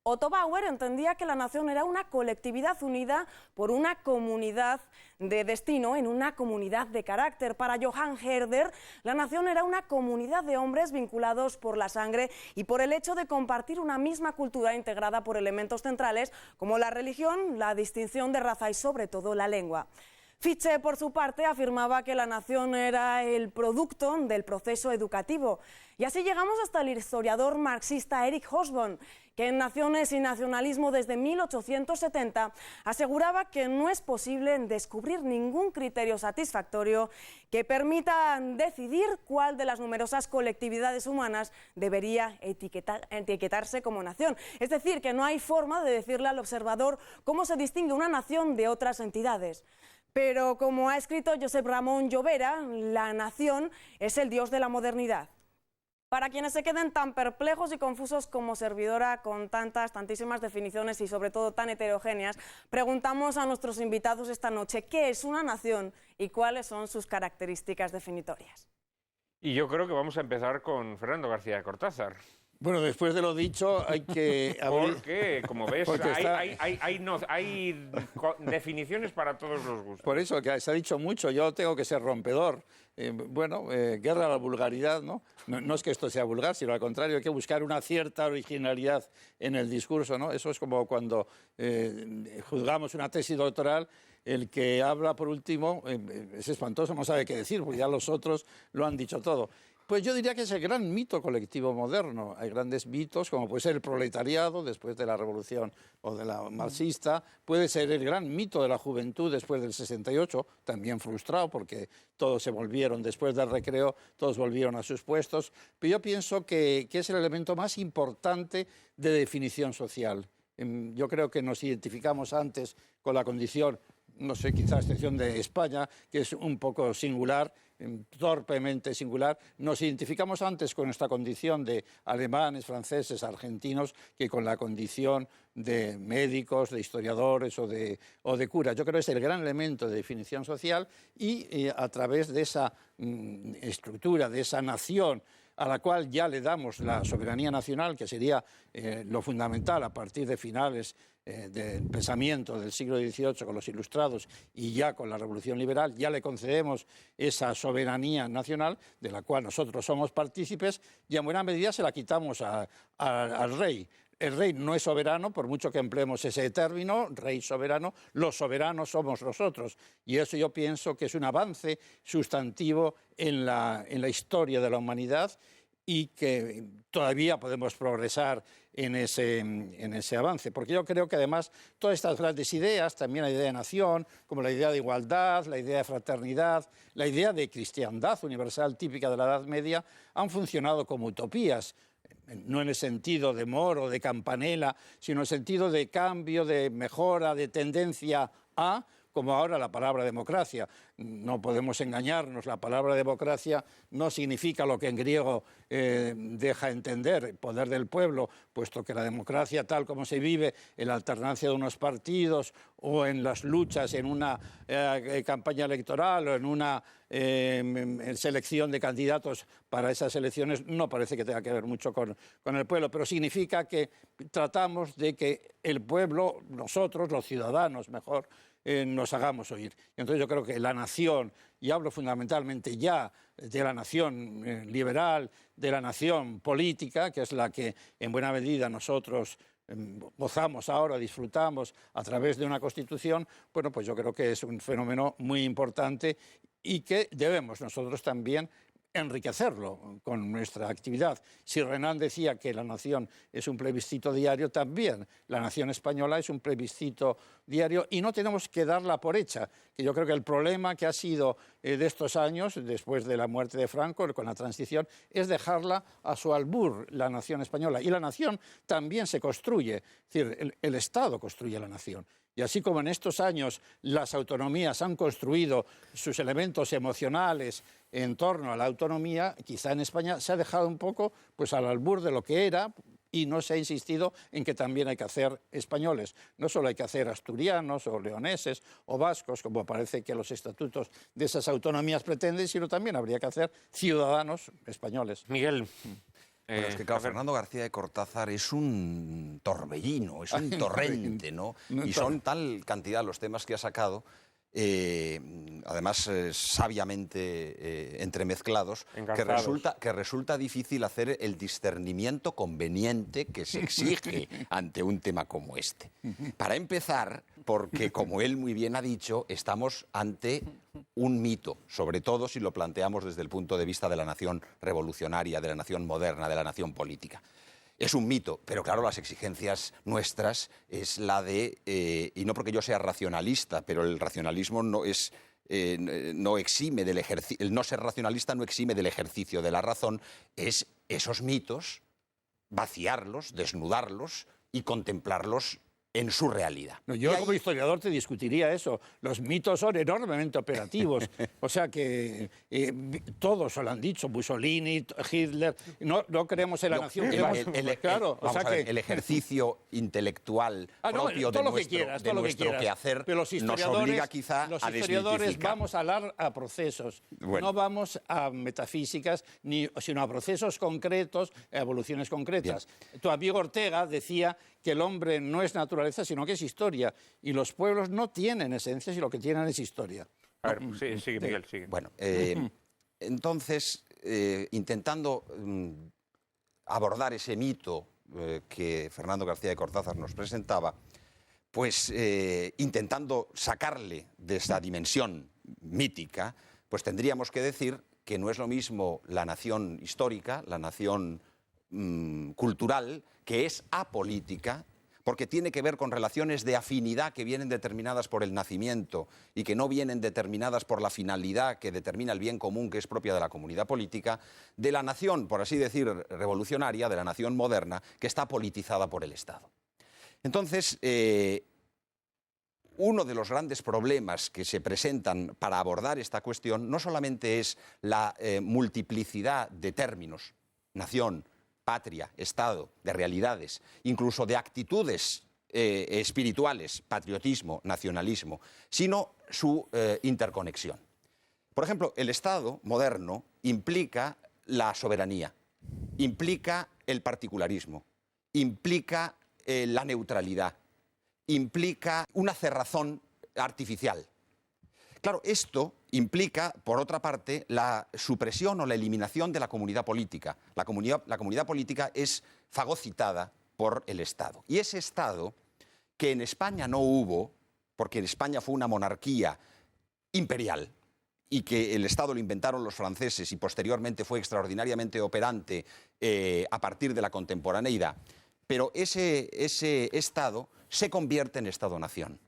Otto Bauer entendía que la nación era una colectividad unida por una comunidad de destino en una comunidad de carácter. Para Johann Herder, la nación era una comunidad de hombres vinculados por la sangre y por el hecho de compartir una misma cultura integrada por elementos centrales como la religión, la distinción de raza y sobre todo la lengua. Fichte, por su parte, afirmaba que la nación era el producto del proceso educativo. Y así llegamos hasta el historiador marxista Erich Hobsbawm, que en Naciones y Nacionalismo desde 1870 aseguraba que no es posible descubrir ningún criterio satisfactorio que permita decidir cuál de las numerosas colectividades humanas debería etiquetarse como nación. Es decir, que no hay forma de decirle al observador cómo se distingue una nación de otras entidades. Pero como ha escrito Josep Ramon Llovera, la nación es el dios de la modernidad. Para quienes se queden tan perplejos y confusos como servidora con tantísimas definiciones y sobre todo tan heterogéneas, preguntamos a nuestros invitados esta noche qué es una nación y cuáles son sus características definitorias. Y yo creo que vamos a empezar con Fernando García de Cortázar. Bueno, después de lo dicho, hay que abrir... Porque, como ves, hay definiciones para todos los gustos. Por eso, que se ha dicho mucho, yo tengo que ser rompedor. Guerra a la vulgaridad, ¿no? No es que esto sea vulgar, sino al contrario, hay que buscar una cierta originalidad en el discurso, ¿no? Eso es como cuando juzgamos una tesis doctoral, el que habla por último es espantoso, no sabe qué decir, porque ya los otros lo han dicho todo. Pues yo diría que es el gran mito colectivo moderno. Hay grandes mitos, como puede ser el proletariado después de la revolución o de la marxista, puede ser el gran mito de la juventud después del 68, también frustrado porque todos se volvieron, después del recreo, todos volvieron a sus puestos. Pero yo pienso que es el elemento más importante de definición social. Yo creo que nos identificamos antes con la condición, no sé, quizá a excepción de España, que es un poco singular, torpemente singular. Nos identificamos antes con nuestra condición de alemanes, franceses, argentinos, que con la condición de médicos, de historiadores o de curas. Yo creo que es el gran elemento de definición social y a través de esa estructura, de esa nación, a la cual ya le damos la soberanía nacional, que sería lo fundamental a partir de finales del pensamiento del siglo XVIII con los ilustrados y ya con la Revolución Liberal, ya le concedemos esa soberanía nacional de la cual nosotros somos partícipes y en buena medida se la quitamos al rey. El rey no es soberano, por mucho que empleemos ese término, rey soberano, los soberanos somos nosotros. Y eso yo pienso que es un avance sustantivo en la historia de la humanidad y que todavía podemos progresar en ese avance. Porque yo creo que además todas estas grandes ideas, también la idea de nación, como la idea de igualdad, la idea de fraternidad, la idea de cristiandad universal típica de la Edad Media, han funcionado como utopías. No en el sentido de Moro, de Campanella, sino en el sentido de cambio, de mejora, de tendencia a, como ahora la palabra democracia. No podemos engañarnos, la palabra democracia no significa lo que en griego deja entender, poder del pueblo, puesto que la democracia tal como se vive en la alternancia de unos partidos o en las luchas en una campaña electoral o en una selección de candidatos para esas elecciones, no parece que tenga que ver mucho con el pueblo, pero significa que tratamos de que el pueblo, nosotros, los ciudadanos mejor, nos hagamos oír. Y entonces yo creo que la nación, y hablo fundamentalmente ya de la nación liberal, de la nación política, que es la que en buena medida nosotros gozamos ahora, disfrutamos a través de una Constitución, bueno, pues yo creo que es un fenómeno muy importante y que debemos nosotros también enriquecerlo con nuestra actividad. Si Renan decía que la nación es un plebiscito diario, también la nación española es un plebiscito diario y no tenemos que darla por hecha, que yo creo que el problema que ha sido de estos años, después de la muerte de Franco, con la transición, es dejarla a su albur, la nación española. Y la nación también se construye, es decir, el Estado construye la nación. Y así como en estos años las autonomías han construido sus elementos emocionales en torno a la autonomía, quizá en España se ha dejado un poco pues, al albur de lo que era y no se ha insistido en que también hay que hacer españoles. No solo hay que hacer asturianos o leoneses o vascos, como parece que los estatutos de esas autonomías pretenden, sino también habría que hacer ciudadanos españoles. Miguel. Pero es que, claro, Fernando García de Cortázar es un torbellino, es un torrente, ¿no? Y son tal cantidad los temas que ha sacado, además sabiamente entremezclados, que resulta difícil hacer el discernimiento conveniente que se exige ante un tema como este. Para empezar, porque, como él muy bien ha dicho, estamos ante un mito, sobre todo si lo planteamos desde el punto de vista de la nación revolucionaria, de la nación moderna, de la nación política. Es un mito, pero claro, las exigencias nuestras es la de, y no porque yo sea racionalista, pero el racionalismo no es... no exime del ejercicio, el no ser racionalista no exime del ejercicio de la razón, es esos mitos, vaciarlos, desnudarlos y contemplarlos en su realidad. No, yo Y ahí- como historiador te discutiría eso. Los mitos son enormemente operativos. O sea que todos lo han dicho, Mussolini, Hitler. No creemos en la nación. Claro, o vamos sea a ver, que el ejercicio intelectual propio de todo lo que nuestro, quieras, de todo lo que nuestro quieras. quehacer Pero los nos obliga quizá los a historiadores desmitificar. vamos a hablar a procesos, Bueno. no vamos a metafísicas, sino a procesos concretos, a evoluciones concretas. Tu amigo Ortega decía que el hombre no es naturaleza, sino que es historia. Y los pueblos no tienen esencia, sino lo que tienen es historia. A ver, sigue, Miguel, sigue. Bueno, entonces, intentando abordar ese mito que Fernando García de Cortázar nos presentaba, pues intentando sacarle de esa dimensión mítica, pues tendríamos que decir que no es lo mismo la nación histórica, la nación cultural, que es apolítica, porque tiene que ver con relaciones de afinidad que vienen determinadas por el nacimiento y que no vienen determinadas por la finalidad que determina el bien común que es propia de la comunidad política, de la nación, por así decir, revolucionaria, de la nación moderna, que está politizada por el Estado. Entonces, uno de los grandes problemas que se presentan para abordar esta cuestión no solamente es la multiplicidad de términos, nación, patria, Estado, de realidades, incluso de actitudes espirituales, patriotismo, nacionalismo, sino su interconexión. Por ejemplo, el Estado moderno implica la soberanía, implica el particularismo, implica la neutralidad, implica una cerrazón artificial. Claro, esto implica, por otra parte, la supresión o la eliminación de la comunidad política. La comunidad política es fagocitada por el Estado. Y ese Estado, que en España no hubo, porque en España fue una monarquía imperial, y que el Estado lo inventaron los franceses y posteriormente fue extraordinariamente operante a partir de la contemporaneidad, pero ese Estado se convierte en Estado-nación.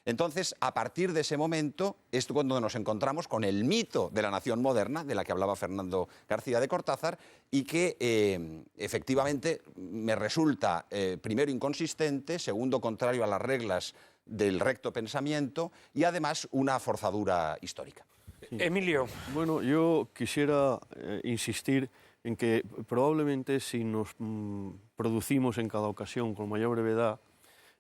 Entonces, a partir de ese momento es cuando nos encontramos con el mito de la nación moderna, de la que hablaba Fernando García de Cortázar, y que efectivamente me resulta, primero, inconsistente, segundo, contrario a las reglas del recto pensamiento y además una forzadura histórica. Emilio. Bueno, yo quisiera insistir en que probablemente si nos producimos en cada ocasión con mayor brevedad,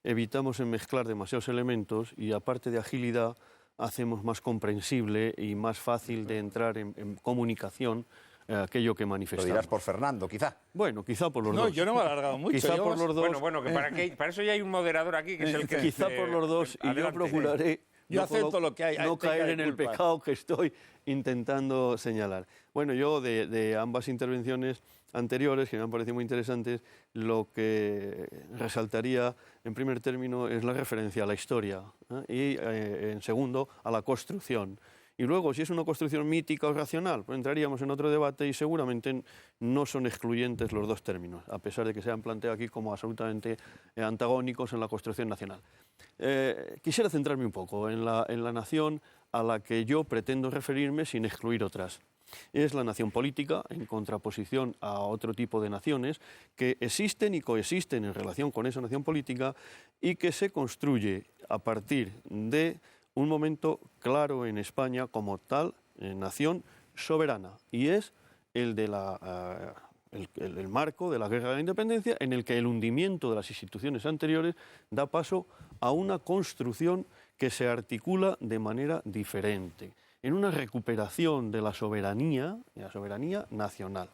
evitamos mezclar demasiados elementos y, aparte de agilidad, hacemos más comprensible y más fácil de entrar en comunicación aquello que Lo manifestamos. dirás por Fernando, quizá. Bueno, quizá por los No, dos. yo no me he alargado mucho. Quizá por los dos. Bueno, que para eso ya hay un moderador aquí, que es el que... Quizá por los dos, y yo adelante. procuraré Yo acepto lo que hay, no tenga caer de en el culpa. pecado que estoy intentando señalar. Bueno, yo de ambas intervenciones anteriores, que me han parecido muy interesantes, lo que resaltaría en primer término es la referencia a la historia, y en segundo a la construcción. Y luego, si es una construcción mítica o racional, pues entraríamos en otro debate y seguramente no son excluyentes los dos términos, a pesar de que se han planteado aquí como absolutamente antagónicos en la construcción nacional. Quisiera centrarme un poco en la nación a la que yo pretendo referirme sin excluir otras. Es la nación política, en contraposición a otro tipo de naciones que existen y coexisten en relación con esa nación política y que se construye a partir de un momento claro en España como tal, nación soberana, y es el de el marco de la Guerra de la Independencia, en el que el hundimiento de las instituciones anteriores da paso a una construcción que se articula de manera diferente, en una recuperación de la soberanía nacional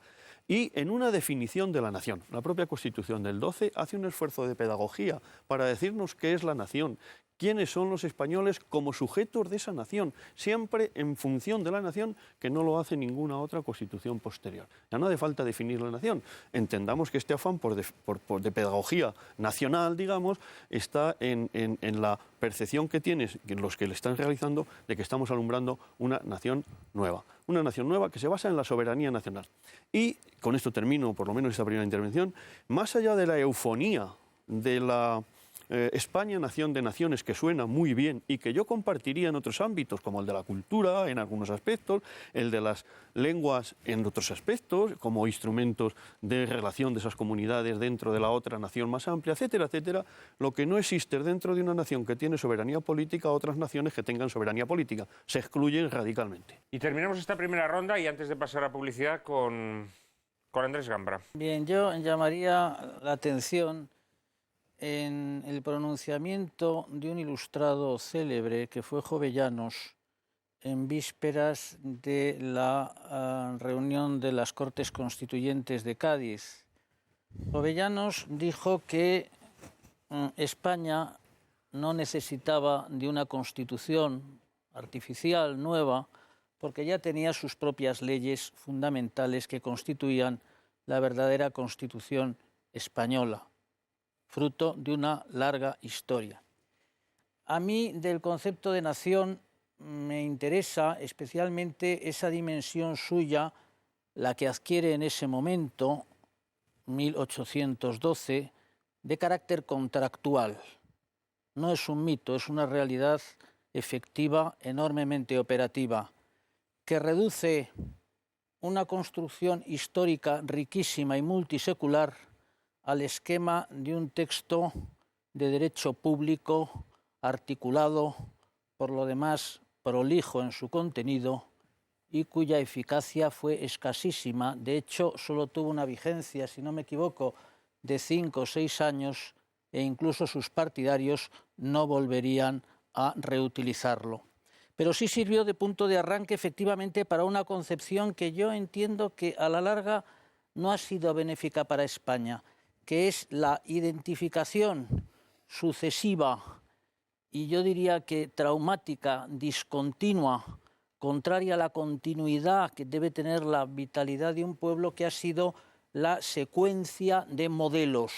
y en una definición de la nación. La propia Constitución del 12 hace un esfuerzo de pedagogía para decirnos qué es la nación, quiénes son los españoles como sujetos de esa nación, siempre en función de la nación, que no lo hace ninguna otra constitución posterior. Ya no hace falta definir la nación. Entendamos que este afán de pedagogía nacional, digamos, está en la percepción que tienes los que le están realizando de que estamos alumbrando una nación nueva. Una nación nueva que se basa en la soberanía nacional. Y con esto termino, por lo menos esta primera intervención, más allá de la eufonía, de la España, nación de naciones, que suena muy bien y que yo compartiría en otros ámbitos, como el de la cultura en algunos aspectos, el de las lenguas en otros aspectos, como instrumentos de relación de esas comunidades dentro de la otra nación más amplia, etcétera, etcétera. Lo que no existe es dentro de una nación que tiene soberanía política otras naciones que tengan soberanía política. Se excluyen radicalmente. Y terminamos esta primera ronda y antes de pasar a publicidad con Andrés Gambra. Bien, yo llamaría la atención en el pronunciamiento de un ilustrado célebre que fue Jovellanos en vísperas de la reunión de las Cortes Constituyentes de Cádiz. Jovellanos dijo que España no necesitaba de una constitución artificial nueva porque ya tenía sus propias leyes fundamentales que constituían la verdadera Constitución española, fruto de una larga historia. A mí del concepto de nación me interesa especialmente esa dimensión suya, la que adquiere en ese momento, 1812, de carácter contractual. No es un mito, es una realidad efectiva, enormemente operativa, que reduce una construcción histórica riquísima y multisecular al esquema de un texto de derecho público articulado, por lo demás prolijo en su contenido y cuya eficacia fue escasísima. De hecho, solo tuvo una vigencia, si no me equivoco, de 5 o 6 años e incluso sus partidarios no volverían a reutilizarlo. Pero sí sirvió de punto de arranque efectivamente para una concepción que yo entiendo que a la larga no ha sido benéfica para España, que es la identificación sucesiva y yo diría que traumática, discontinua, contraria a la continuidad que debe tener la vitalidad de un pueblo, que ha sido la secuencia de modelos.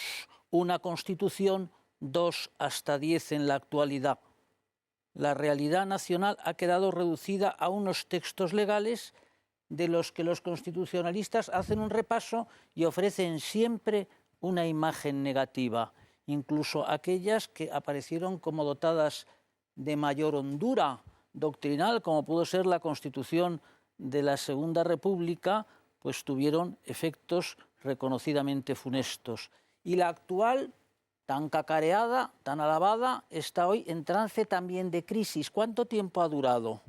Una constitución, 2 hasta 10 en la actualidad. La realidad nacional ha quedado reducida a unos textos legales de los que los constitucionalistas hacen un repaso y ofrecen siempre una imagen negativa, incluso aquellas que aparecieron como dotadas de mayor hondura doctrinal, como pudo ser la Constitución de la Segunda República, pues tuvieron efectos reconocidamente funestos. Y la actual, tan cacareada, tan alabada, está hoy en trance también de crisis. ¿Cuánto tiempo ha durado?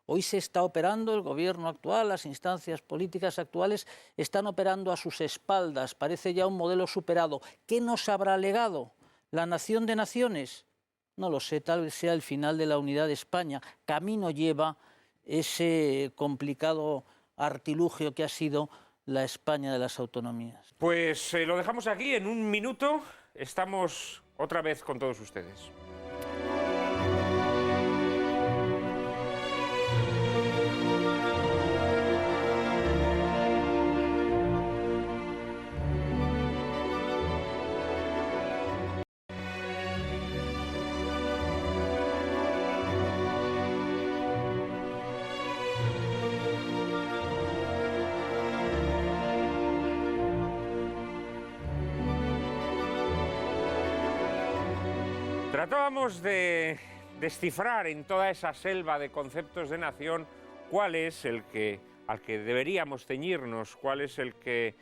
Hoy se está operando, el gobierno actual, las instancias políticas actuales están operando a sus espaldas. Parece ya un modelo superado. ¿Qué nos habrá legado? ¿La nación de naciones? No lo sé, tal vez sea el final de la unidad de España. Camino lleva ese complicado artilugio que ha sido la España de las autonomías. Pues lo dejamos aquí, en un minuto estamos otra vez con todos ustedes. Tratábamos de descifrar en toda esa selva de conceptos de nación cuál es el que, al que deberíamos ceñirnos, cuál es el que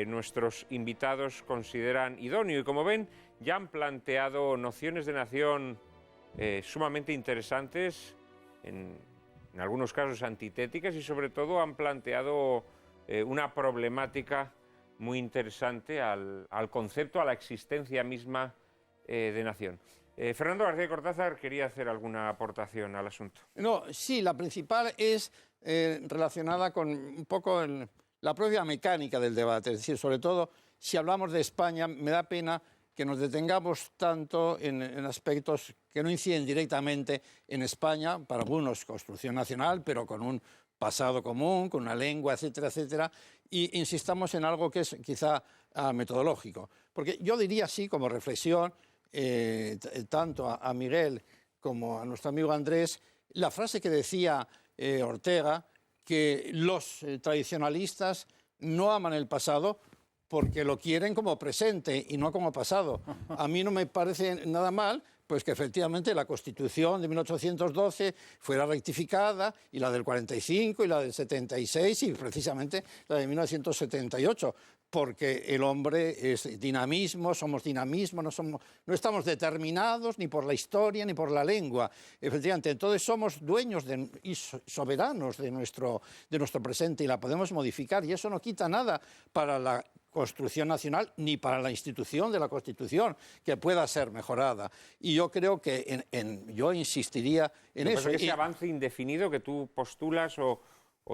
nuestros invitados consideran idóneo. Y como ven, ya han planteado nociones de nación sumamente interesantes, en algunos casos antitéticas, y sobre todo han planteado una problemática muy interesante al concepto, a la existencia misma de nación. Fernando García Cortázar quería hacer alguna aportación al asunto. No, sí, la principal es relacionada con un poco la propia mecánica del debate. Es decir, sobre todo, si hablamos de España, me da pena que nos detengamos tanto en aspectos que no inciden directamente en España, para algunos construcción nacional, pero con un pasado común, con una lengua, etcétera, etcétera, y insistamos en algo que es quizá metodológico. Porque yo diría así, como reflexión, tanto a Miguel como a nuestro amigo Andrés, la frase que decía Ortega, que los tradicionalistas no aman el pasado porque lo quieren como presente y no como pasado. A mí no me parece nada mal pues que efectivamente la Constitución de 1812 fuera rectificada, y la del 45 y la del 76 y precisamente la de 1978, porque el hombre es dinamismo, somos dinamismo, no estamos determinados ni por la historia ni por la lengua. Efectivamente, entonces somos dueños y soberanos de nuestro presente, y la podemos modificar, y eso no quita nada para la construcción nacional ni para la institución de la Constitución, que pueda ser mejorada. Y yo creo que yo insistiría en eso. Que ese avance indefinido que tú postulas o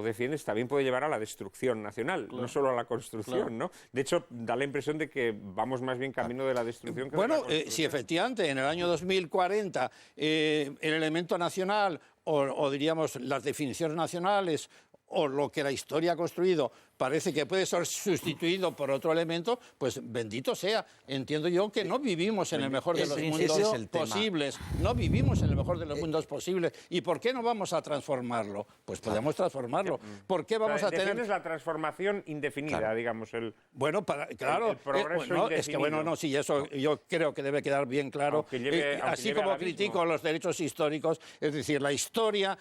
defiendes también puede llevar a la destrucción nacional, no solo a la construcción, ¿no? De hecho, da la impresión de que vamos más bien camino de la destrucción que de la construcción. Si efectivamente en el año 2040 el elemento nacional o diríamos las definiciones nacionales o lo que la historia ha construido parece que puede ser sustituido por otro elemento, pues bendito sea. Entiendo yo que no vivimos en el mejor de los mundos posibles. No vivimos en el mejor de los mundos posibles. ¿Y por qué no vamos a transformarlo? Pues podemos transformarlo. ¿Por qué vamos a tener la transformación indefinida, digamos? Bueno, claro. El progreso indefinido. Es que, sí, eso yo creo que debe quedar bien claro. Así como critico los derechos históricos, es decir, la historia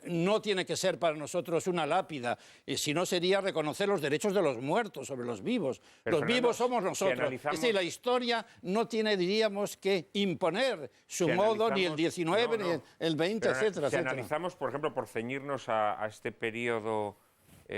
no tiene que ser para nosotros una lápida, si no sería reconocer los derechos de los muertos sobre los vivos. Pero, los vivos somos nosotros. Es decir, la historia no tiene, diríamos, que imponer su modo, ni el 19, ni el 20, etcétera. Si analizamos, por ejemplo, por ceñirnos a este periodo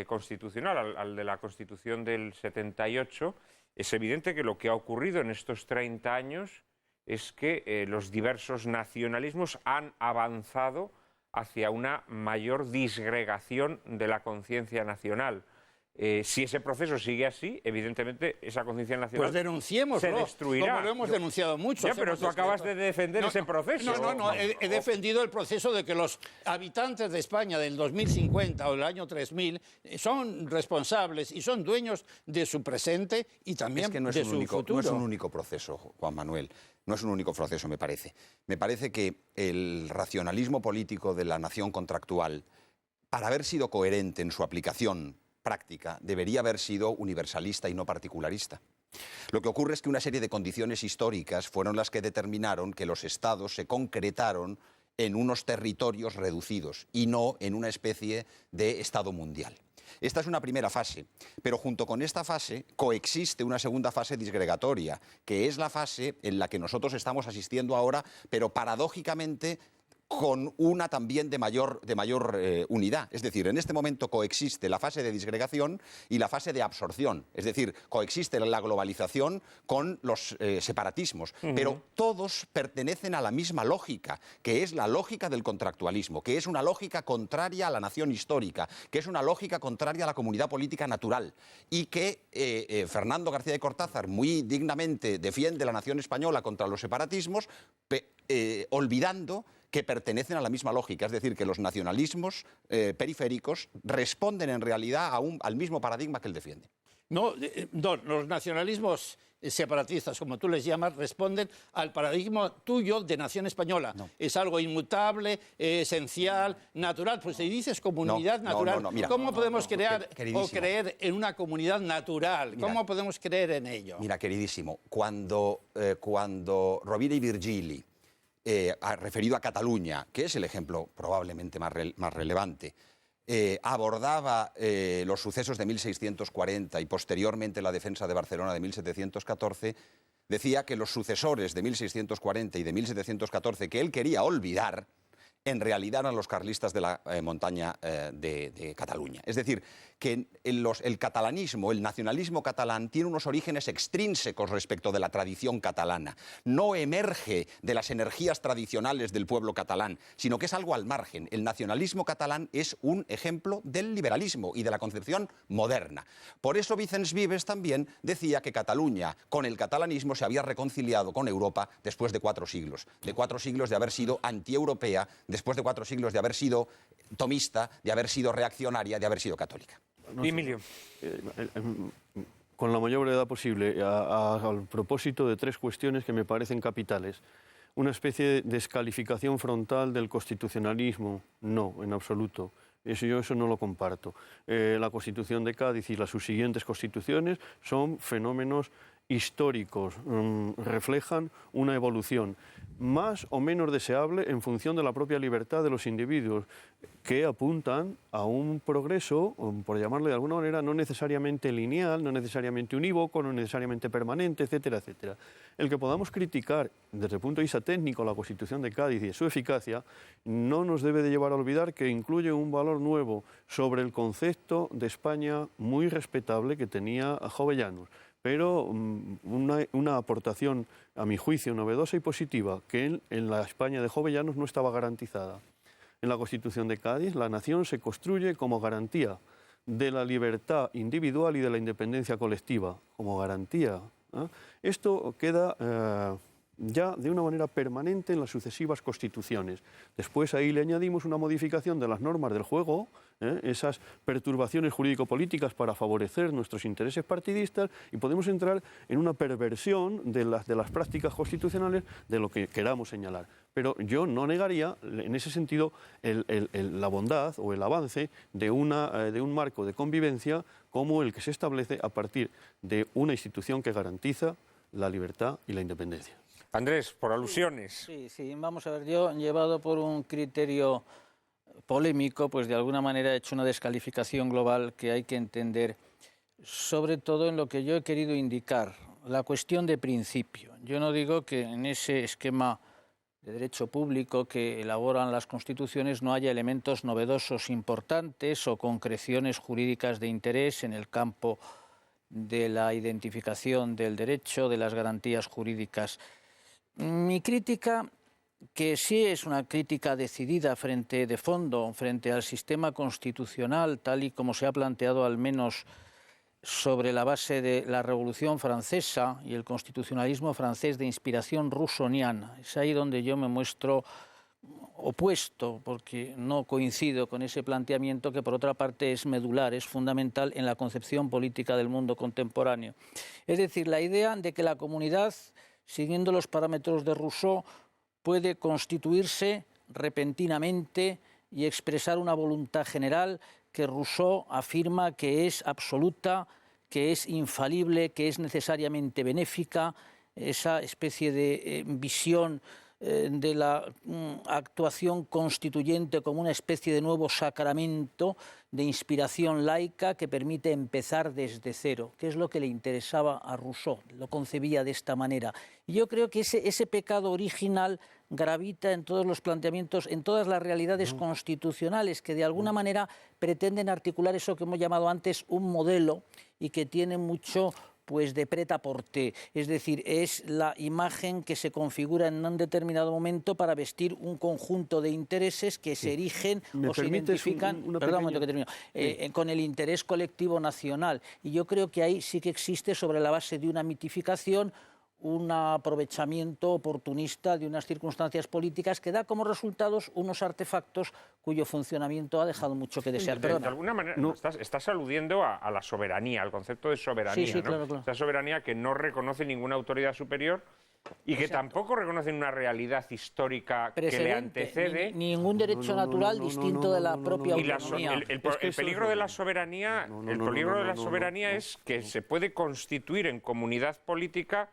constitucional, al de la Constitución del 78, es evidente que lo que ha ocurrido en estos 30 años es que los diversos nacionalismos han avanzado hacia una mayor disgregación de la conciencia nacional. Si ese proceso sigue así, evidentemente esa conciencia nacional se destruirá. Como lo hemos denunciado mucho. Pero tú acabas de defender ese proceso. No, he defendido el proceso de que los habitantes de España del 2050 o del año 3000 son responsables y son dueños de su presente y también de su futuro. No es un único proceso, Juan Manuel. No es un único proceso, me parece. Me parece que el racionalismo político de la nación contractual, para haber sido coherente en su aplicación práctica, debería haber sido universalista y no particularista. Lo que ocurre es que una serie de condiciones históricas fueron las que determinaron que los estados se concretaron en unos territorios reducidos y no en una especie de estado mundial. Esta es una primera fase, pero junto con esta fase coexiste una segunda fase disgregatoria, que es la fase en la que nosotros estamos asistiendo ahora, pero paradójicamente con una también de mayor unidad. Es decir, en este momento coexiste la fase de disgregación y la fase de absorción. Es decir, coexiste la globalización con los separatismos. Pero todos pertenecen a la misma lógica, que es la lógica del contractualismo, que es una lógica contraria a la nación histórica, que es una lógica contraria a la comunidad política natural, y que Fernando García de Cortázar muy dignamente defiende la nación española contra los separatismos, olvidando que pertenecen a la misma lógica, es decir, que los nacionalismos periféricos responden en realidad al mismo paradigma que él defiende. No, los nacionalismos separatistas, como tú les llamas, responden al paradigma tuyo de nación española. No. Es algo inmutable, esencial, natural. Pues si dices comunidad natural, ¿cómo podemos crear o creer en una comunidad natural? Mira, ¿cómo podemos creer en ello? Mira, queridísimo, cuando Rovira y Virgili, referido a Cataluña, que es el ejemplo probablemente más relevante, abordaba los sucesos de 1640 y posteriormente la defensa de Barcelona de 1714, decía que los sucesores de 1640 y de 1714 que él quería olvidar, en realidad eran los carlistas de la montaña de Cataluña. Es decir, que el catalanismo, el nacionalismo catalán, tiene unos orígenes extrínsecos respecto de la tradición catalana. No emerge de las energías tradicionales del pueblo catalán, sino que es algo al margen. El nacionalismo catalán es un ejemplo del liberalismo y de la concepción moderna. Por eso Vicens Vives también decía que Cataluña, con el catalanismo, se había reconciliado con Europa después de 4 siglos. De 4 siglos de haber sido antieuropea, después de 4 siglos de haber sido tomista, de haber sido reaccionaria, de haber sido católica. No sé, Emilio. Con la mayor brevedad posible, al propósito de 3 cuestiones que me parecen capitales. Una especie de descalificación frontal del constitucionalismo, no, en absoluto. Yo eso no lo comparto. La Constitución de Cádiz y las subsiguientes constituciones son fenómenos históricos, reflejan una evolución más o menos deseable en función de la propia libertad de los individuos, que apuntan a un progreso, por llamarlo de alguna manera, no necesariamente lineal, no necesariamente unívoco, no necesariamente permanente, etcétera, etcétera. El que podamos criticar desde el punto de vista técnico la Constitución de Cádiz y su eficacia no nos debe de llevar a olvidar que incluye un valor nuevo sobre el concepto de España muy respetable que tenía Jovellanos, pero una aportación, a mi juicio, novedosa y positiva, que en la España de Jovellanos no estaba garantizada. En la Constitución de Cádiz, la nación se construye como garantía de la libertad individual y de la independencia colectiva, como garantía. Esto queda ya de una manera permanente en las sucesivas constituciones. Después ahí le añadimos una modificación de las normas del juego, esas perturbaciones jurídico-políticas para favorecer nuestros intereses partidistas, y podemos entrar en una perversión de las prácticas constitucionales de lo que queramos señalar. Pero yo no negaría, en ese sentido, la bondad o el avance de un marco de convivencia como el que se establece a partir de una institución que garantiza la libertad y la independencia. Andrés, por alusiones. Sí, vamos a ver, yo, llevado por un criterio polémico, pues de alguna manera he hecho una descalificación global que hay que entender, sobre todo en lo que yo he querido indicar, la cuestión de principio. Yo no digo que en ese esquema de derecho público que elaboran las constituciones no haya elementos novedosos importantes o concreciones jurídicas de interés en el campo de la identificación del derecho, de las garantías jurídicas. Mi crítica, que sí es una crítica decidida de fondo frente al sistema constitucional, tal y como se ha planteado al menos sobre la base de la Revolución Francesa y el constitucionalismo francés de inspiración rusoniana. Es ahí donde yo me muestro opuesto, porque no coincido con ese planteamiento que por otra parte es medular, es fundamental en la concepción política del mundo contemporáneo. Es decir, la idea de que la comunidad, siguiendo los parámetros de Rousseau, puede constituirse repentinamente y expresar una voluntad general que Rousseau afirma que es absoluta, que es infalible, que es necesariamente benéfica, esa especie de visión de la actuación constituyente como una especie de nuevo sacramento de inspiración laica que permite empezar desde cero, que es lo que le interesaba a Rousseau, lo concebía de esta manera. Y yo creo que ese pecado original gravita en todos los planteamientos, en todas las realidades constitucionales que de alguna manera pretenden articular eso que hemos llamado antes un modelo y que tiene mucho pues de prêt-à-porter, es decir, es la imagen que se configura en un determinado momento para vestir un conjunto de intereses que se erigen o se identifican con el interés colectivo nacional. Y yo creo que ahí sí que existe, sobre la base de una mitificación, un aprovechamiento oportunista de unas circunstancias políticas que da como resultados unos artefactos cuyo funcionamiento ha dejado mucho que desear. De alguna manera estás aludiendo a la soberanía, al concepto de soberanía, sí, ¿no? Claro. Esa soberanía que no reconoce ninguna autoridad superior y que tampoco reconoce una realidad histórica que le antecede. Ningún derecho natural distinto de la propia autonomía. El peligro de la soberanía, es que se puede constituir en comunidad política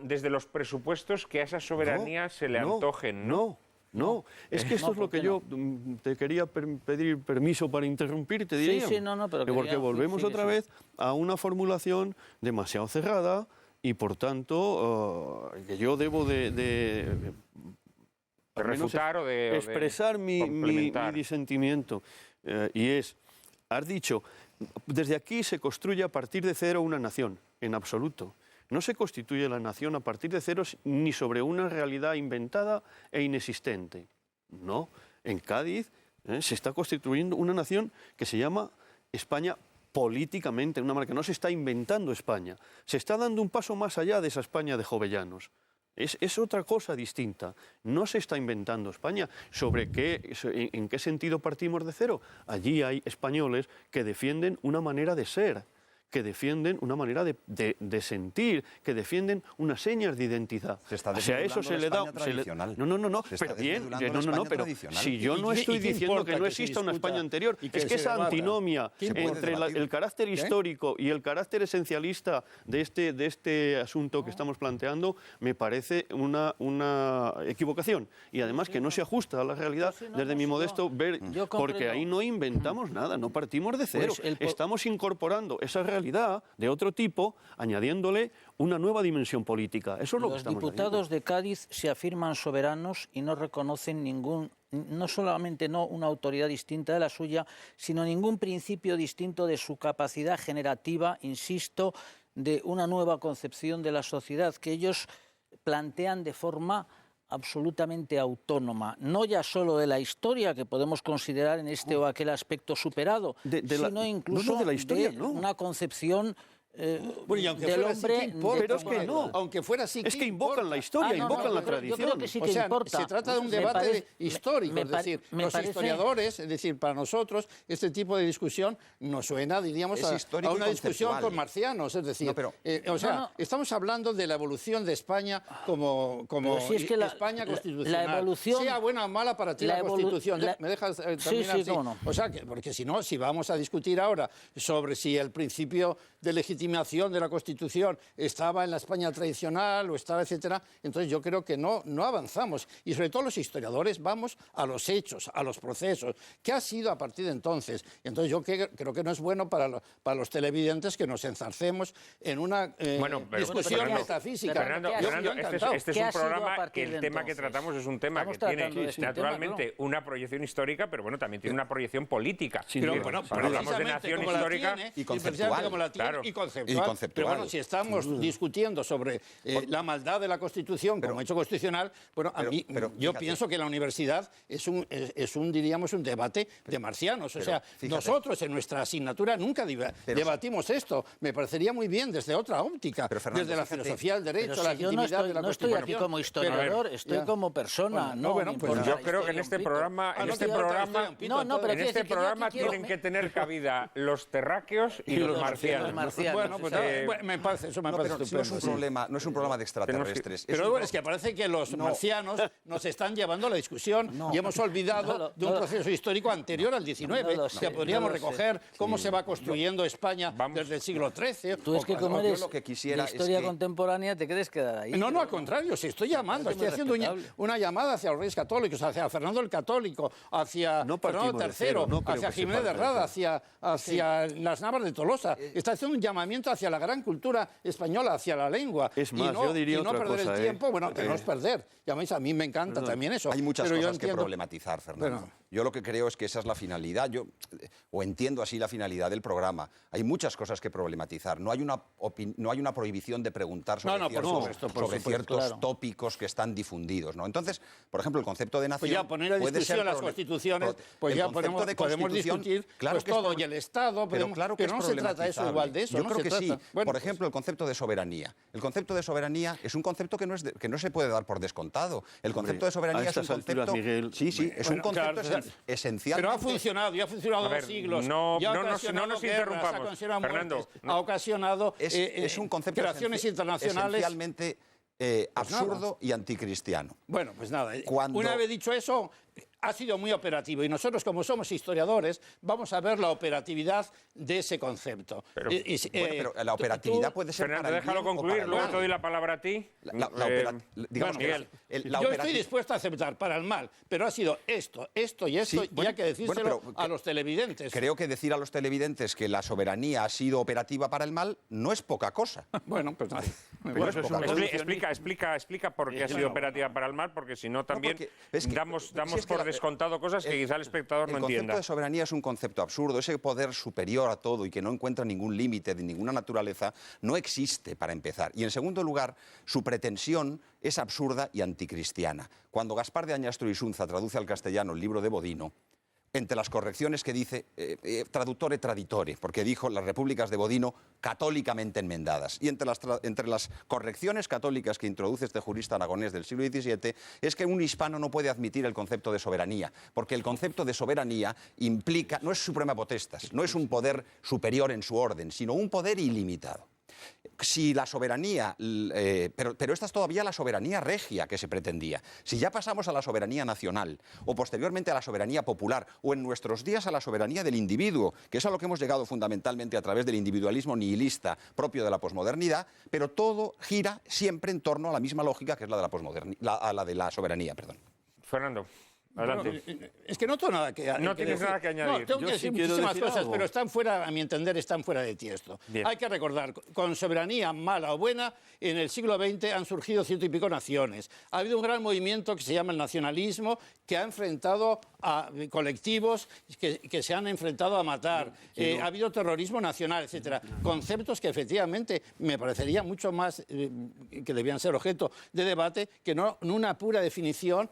desde los presupuestos que a esa soberanía se le antojen. No, es que esto es lo que yo te quería pedir permiso para interrumpir, te diría. Pero porque volvemos otra vez a una formulación demasiado cerrada y, por tanto, que yo debo de refutar o de expresar mi disentimiento. Y es, has dicho, desde aquí se construye a partir de cero una nación, en absoluto. No se constituye la nación a partir de cero ni sobre una realidad inventada e inexistente. No, en Cádiz se está constituyendo una nación que se llama España políticamente, una marca. No se está inventando España, se está dando un paso más allá de esa España de Jovellanos. Es otra cosa distinta. No se está inventando España. ¿En qué sentido partimos de cero? Allí hay españoles que defienden una manera de ser, que defienden una manera de sentir, que defienden unas señas de identidad. Se está O sea, eso se le da... tradicional. No, Se está pero bien, desmedulando la España pero tradicional. si yo no estoy diciendo que no exista una España anterior, es que esa antinomia entre el carácter histórico y el carácter esencialista de este asunto que estamos planteando me parece una equivocación. Y además que no se ajusta a la realidad desde mi modesto ver, porque ahí no inventamos nada, no partimos de cero. Estamos incorporando esa realidad de otro tipo, añadiéndole una nueva dimensión política. Eso es lo que estamos haciendo. Los diputados de Cádiz se afirman soberanos y no reconocen no solamente una autoridad distinta de la suya, sino ningún principio distinto de su capacidad generativa, insisto, de una nueva concepción de la sociedad que ellos plantean de forma absolutamente autónoma, no ya solo de la historia, que podemos considerar en este o aquel aspecto superado, sino incluso de la historia, una concepción Bueno, y aunque del fuera así, hombre... ¿qué importa? Pero es que no. Aunque fuera así, Es ¿qué que invocan importa? la historia, invocan la yo tradición. creo que sí que O sea, importa. se trata de un Me debate parece- histórico, es decir, los historiadores, es decir, para nosotros este tipo de discusión nos suena, diríamos, Es a histórico una y discusión conceptual. con marcianos, es decir, No, pero- estamos hablando de la evolución de España como Pero si es que España constitucional, la evolución... sea buena o mala para ti la Constitución. ¿Me dejas terminar? Sí, cómo no. O sea, porque si no, si vamos a discutir ahora sobre si el principio de legitimación de la Constitución estaba en la España tradicional o estaba, etcétera, entonces yo creo que no avanzamos. Y sobre todo los historiadores vamos a los hechos, a los procesos. ¿Qué ha sido a partir de entonces? Entonces yo creo que no es bueno para los televidentes que nos enzarcemos en una discusión Fernando, metafísica. Fernando, Yo este es ¿Qué un ha sido a programa partir que de el tema que entonces? tratamos es un tema Estamos que tiene tratando de este naturalmente tema, una proyección histórica, pero bueno, también tiene una proyección política. Sin Pero duda. bueno, Cuando hablamos de precisamente nación como la histórica tiene, y precisamente conceptual, como la tiene, claro. y conceptual. Y conceptual. Pero bueno, si estamos discutiendo sobre la maldad de la Constitución como hecho constitucional, bueno, yo fíjate. pienso que la universidad es un diríamos, un debate de marcianos. O sea, fíjate. nosotros en nuestra asignatura nunca debatimos esto. Me parecería muy bien desde otra óptica, Pero, Fernando, desde la fíjate. filosofía del derecho, Pero la si yo legitimidad de la no estoy Constitución. aquí como historiador, estoy ya. como persona. Bueno, no, bueno, me pues importa Yo la creo que en historia este un pito. programa, Ah, no te importa la historia un pito, No, pero en quiero este decir que yo programa aquí quiero- tienen que tener cabida los terráqueos y los marcianos. Los marcianos. Bueno, pues bueno, me parece, eso me No, parece pero si no es un estupendo. Sí. problema, no es un problema de extraterrestres. Pero bueno, es que parece que los marcianos nos están llevando a la discusión y hemos olvidado de un proceso histórico anterior al XIX, No lo sé, que podríamos no lo sé. recoger cómo se va construyendo España desde el siglo XIII. Tú es que como yo eres lo que quisiera de es historia que- contemporánea te quieres quedar ahí. No, al contrario, si estoy llamando, Parece estoy muy haciendo respetable. una llamada hacia los reyes católicos, hacia Fernando el Católico, hacia No Fernando partimos de cero, III, no creo hacia que se Jiménez de parta de Rada, cero. hacia las Navas de Tolosa. Está haciendo un llamamiento hacia la gran cultura española, hacia la lengua. Es más, y no, yo diría y no otra perder cosa, el tiempo, bueno, que no es perder. Y a mí me encanta también eso. Hay muchas pero yo cosas que entiendo- problematizar, Fernando. Bueno. Yo lo que creo es que esa es la finalidad, o entiendo así la finalidad del programa. Hay muchas cosas que problematizar. No hay una prohibición de preguntar sobre No, por ciertos, supuesto, por sobre supuesto, ciertos claro. tópicos que están difundidos, ¿no? Entonces, por ejemplo, el concepto de nación... Pues ya poner a puede discusión ser las constituciones, pues el ya concepto podemos de podemos constitución, discutir claro pues que es todo, pro- y el Estado, Pero claro que pero no es se trata eso problematizable. igual de eso. Yo no creo se que trata. sí. Bueno, Por ejemplo, el concepto de soberanía. El concepto de soberanía es un concepto que no se puede dar por descontado. El concepto de soberanía a es un estas alturas, concepto... Miguel, sí, es un concepto claro, esencial. Pero ha funcionado, y ha funcionado A ver, 2 siglos. no y ha nos ocasionado guerras, interrumpamos. ha ocasionado Fernando, muertes, no. ha ocasionado es un concepto creaciones internacionales. esencialmente absurdo y anticristiano. Bueno, pues nada, Cuando- una vez dicho eso, ha sido muy operativo y nosotros, como somos historiadores, vamos a ver la operatividad de ese concepto. Pero- Bueno, pero la operatividad puede ser Fernando, para el déjalo bien o concluir, para el luego mal. te doy la palabra a ti. Digamos que Miguel, la yo operati- estoy dispuesto a aceptar para el mal, pero ha sido esto y esto, Sí, y bueno, hay que decírselo bueno, pero a los televidentes. Creo que decir a los televidentes que la soberanía ha sido operativa para el mal no es poca cosa. Bueno, pues nada. Bueno, eso es poca una cosa. explica por qué ha sido operativa para el mal, porque si no también porque es que- damos si es que por la- descontado cosas que quizá el espectador no El concepto entienda. de soberanía es un concepto absurdo. Ese poder superior a todo y que no encuentra ningún límite de ninguna naturaleza no existe, para empezar. Y en segundo lugar, su pretensión es absurda y anticristiana. Cuando Gaspar de Añastro y Sunza traduce al castellano el libro de Bodino, entre las correcciones que dice traductore traditore, porque dijo las repúblicas de Bodino católicamente enmendadas. Y entre las correcciones católicas que introduce este jurista aragonés del siglo XVII es que un hispano no puede admitir el concepto de soberanía, porque el concepto de soberanía implica, no es suprema potestas, no es un poder superior en su orden, sino un poder ilimitado. Si la soberanía, pero esta es todavía la soberanía regia que se pretendía. Si ya pasamos a la soberanía nacional o posteriormente a la soberanía popular o en nuestros días a la soberanía del individuo, que es a lo que hemos llegado fundamentalmente a través del individualismo nihilista propio de la posmodernidad, pero todo gira siempre en torno a la misma lógica que es la de la soberanía. Perdón. Fernando. Adelante. Bueno, es que no tengo nada que No tienes decir. nada que añadir. No, tengo Yo que sí decir quiero muchísimas decir cosas, algo. pero están fuera, a mi entender, están fuera de tiesto. Bien. Hay que recordar, con soberanía mala o buena, en el siglo XX han surgido 100 y pico naciones. Ha habido un gran movimiento que se llama el nacionalismo, que ha enfrentado a colectivos que se han enfrentado a matar. Ha habido terrorismo nacional, etcétera. Conceptos que efectivamente me parecería mucho más que debían ser objeto de debate que no una pura definición.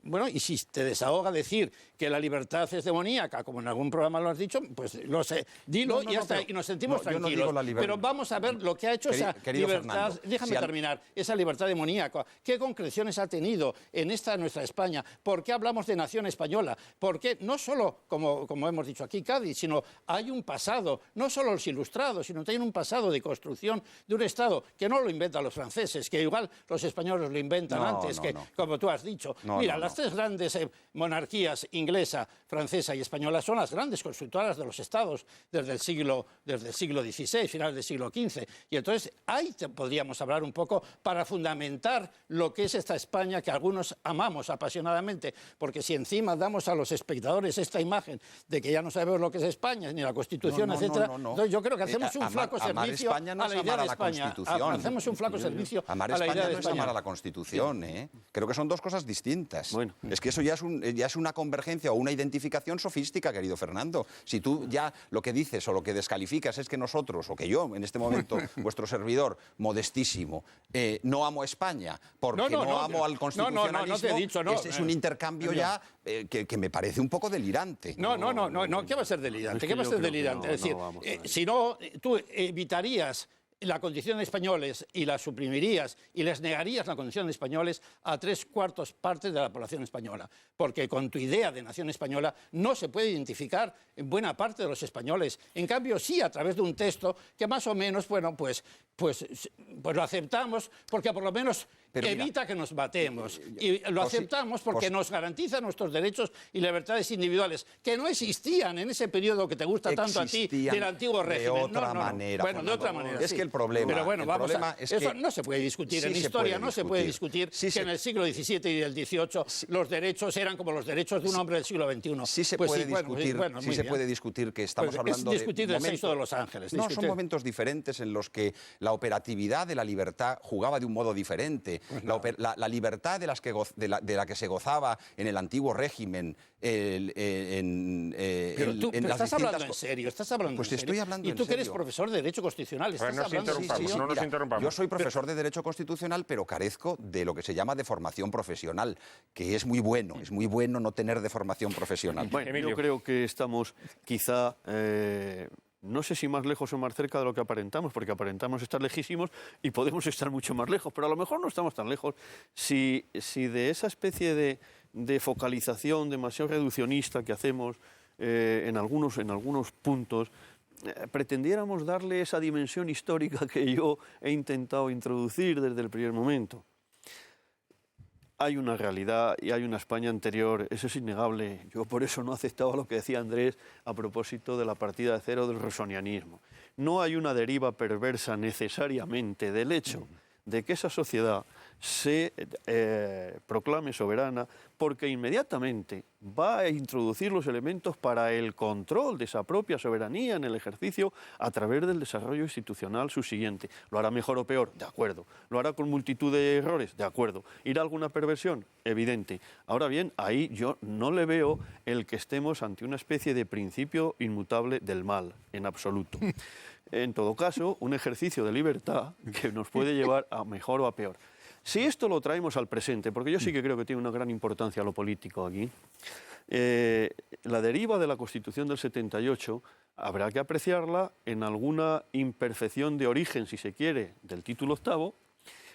Bueno, y si te desahoga decir que la libertad es demoníaca, como en algún programa lo has dicho, pues lo sé, dilo y ya está, y nos sentimos yo no tranquilos. digo la libertad. Pero vamos a ver lo que ha hecho esa Querido libertad, Fernando, déjame terminar, esa libertad demoníaca. ¿Qué concreciones ha tenido en esta nuestra España? ¿Por qué hablamos de nación española? Porque no solo, como hemos dicho aquí, Cádiz, sino hay un pasado, no solo los ilustrados, sino también un pasado de construcción de un Estado que no lo inventan los franceses, que igual los españoles lo inventan antes, como tú has dicho. Mira, las tres grandes monarquías, inglesa, francesa y española, son las grandes constructoras de los estados desde el siglo XVI, final del siglo XV. Y entonces ahí podríamos hablar un poco para fundamentar lo que es esta España que algunos amamos apasionadamente, porque si encima damos a los espectadores esta imagen de que ya no sabemos lo que es España, ni la Constitución, etcétera, entonces yo creo que hacemos un flaco servicio a la idea de España. Hacemos un flaco servicio a la idea de España no es España. amar a la Constitución, ¿eh? Creo que son dos cosas distintas. Bueno. Es que eso ya es una convergencia o una identificación sofística, querido Fernando. Si tú ya lo que dices o lo que descalificas es que nosotros, o que yo, en este momento, vuestro servidor, modestísimo, no amo a España porque no amo al constitucionalismo, no te he dicho, no. ese es un intercambio ya que me parece un poco delirante. No, ¿qué va a ser delirante? Es que ¿Qué va a yo ser creo que delirante? no, Es decir, no vamos a ver. si no, tú evitarías la condición de españoles y la suprimirías y les negarías la condición de españoles a 3/4 partes de la población española, porque con tu idea de nación española no se puede identificar en buena parte de los españoles. En cambio, sí, a través de un texto que más o menos, bueno, pues lo aceptamos porque por lo menos Pero evita que nos matemos. Y lo aceptamos porque nos garantiza nuestros derechos y libertades individuales, que no existían en ese periodo que te gusta tanto a ti Existían del antiguo régimen. de otra manera, Bueno, de Fernando. otra manera. Es sí. que el problema- Pero bueno, el vamos problema a, es eso que no se puede discutir sí en se historia, puede no se puede discutir. discutir Sí que en el siglo XVII y el XVIII los derechos eran como los derechos de un hombre del siglo XXI. Sí se Pues puede sí, bueno, discutir, bueno, sí muy se bien. puede discutir que estamos Pues hablando es discutir de del momentos- sexo de los ángeles. No, son discutir. momentos diferentes en los que la operatividad de la libertad jugaba de un modo diferente. La libertad de la que se gozaba en el antiguo régimen. Pero estás hablando en serio, estás hablando Pues en serio. estoy hablando y en tú que eres serio. profesor de Derecho Constitucional, A ver, estás no nos hablando en interrumpamos, serio. no nos Mira, interrumpamos. yo soy profesor de Derecho Constitucional, pero carezco de lo que se llama de formación profesional, que es muy bueno no tener de formación profesional. Bueno, Emilio. yo creo que estamos quizá, no sé si más lejos o más cerca de lo que aparentamos, porque aparentamos estar lejísimos y podemos estar mucho más lejos, pero a lo mejor no estamos tan lejos. Si de esa especie de focalización demasiado reduccionista que hacemos en algunos puntos, pretendiéramos darle esa dimensión histórica que yo he intentado introducir desde el primer momento. Hay una realidad y hay una España anterior, eso es innegable. Yo por eso no aceptaba lo que decía Andrés a propósito de la partida de cero del rousseauianismo. No hay una deriva perversa necesariamente del hecho de que esa sociedad se proclame soberana porque inmediatamente va a introducir los elementos para el control de esa propia soberanía en el ejercicio a través del desarrollo institucional subsiguiente. ¿Lo hará mejor o peor? De acuerdo. ¿Lo hará con multitud de errores? De acuerdo. ¿Irá alguna perversión? Evidente. Ahora bien, ahí yo no le veo el que estemos ante una especie de principio inmutable del mal, en absoluto. En todo caso, un ejercicio de libertad que nos puede llevar a mejor o a peor. Si esto lo traemos al presente, porque yo sí que creo que tiene una gran importancia lo político aquí, la deriva de la Constitución del 78 habrá que apreciarla en alguna imperfección de origen, si se quiere, del título octavo,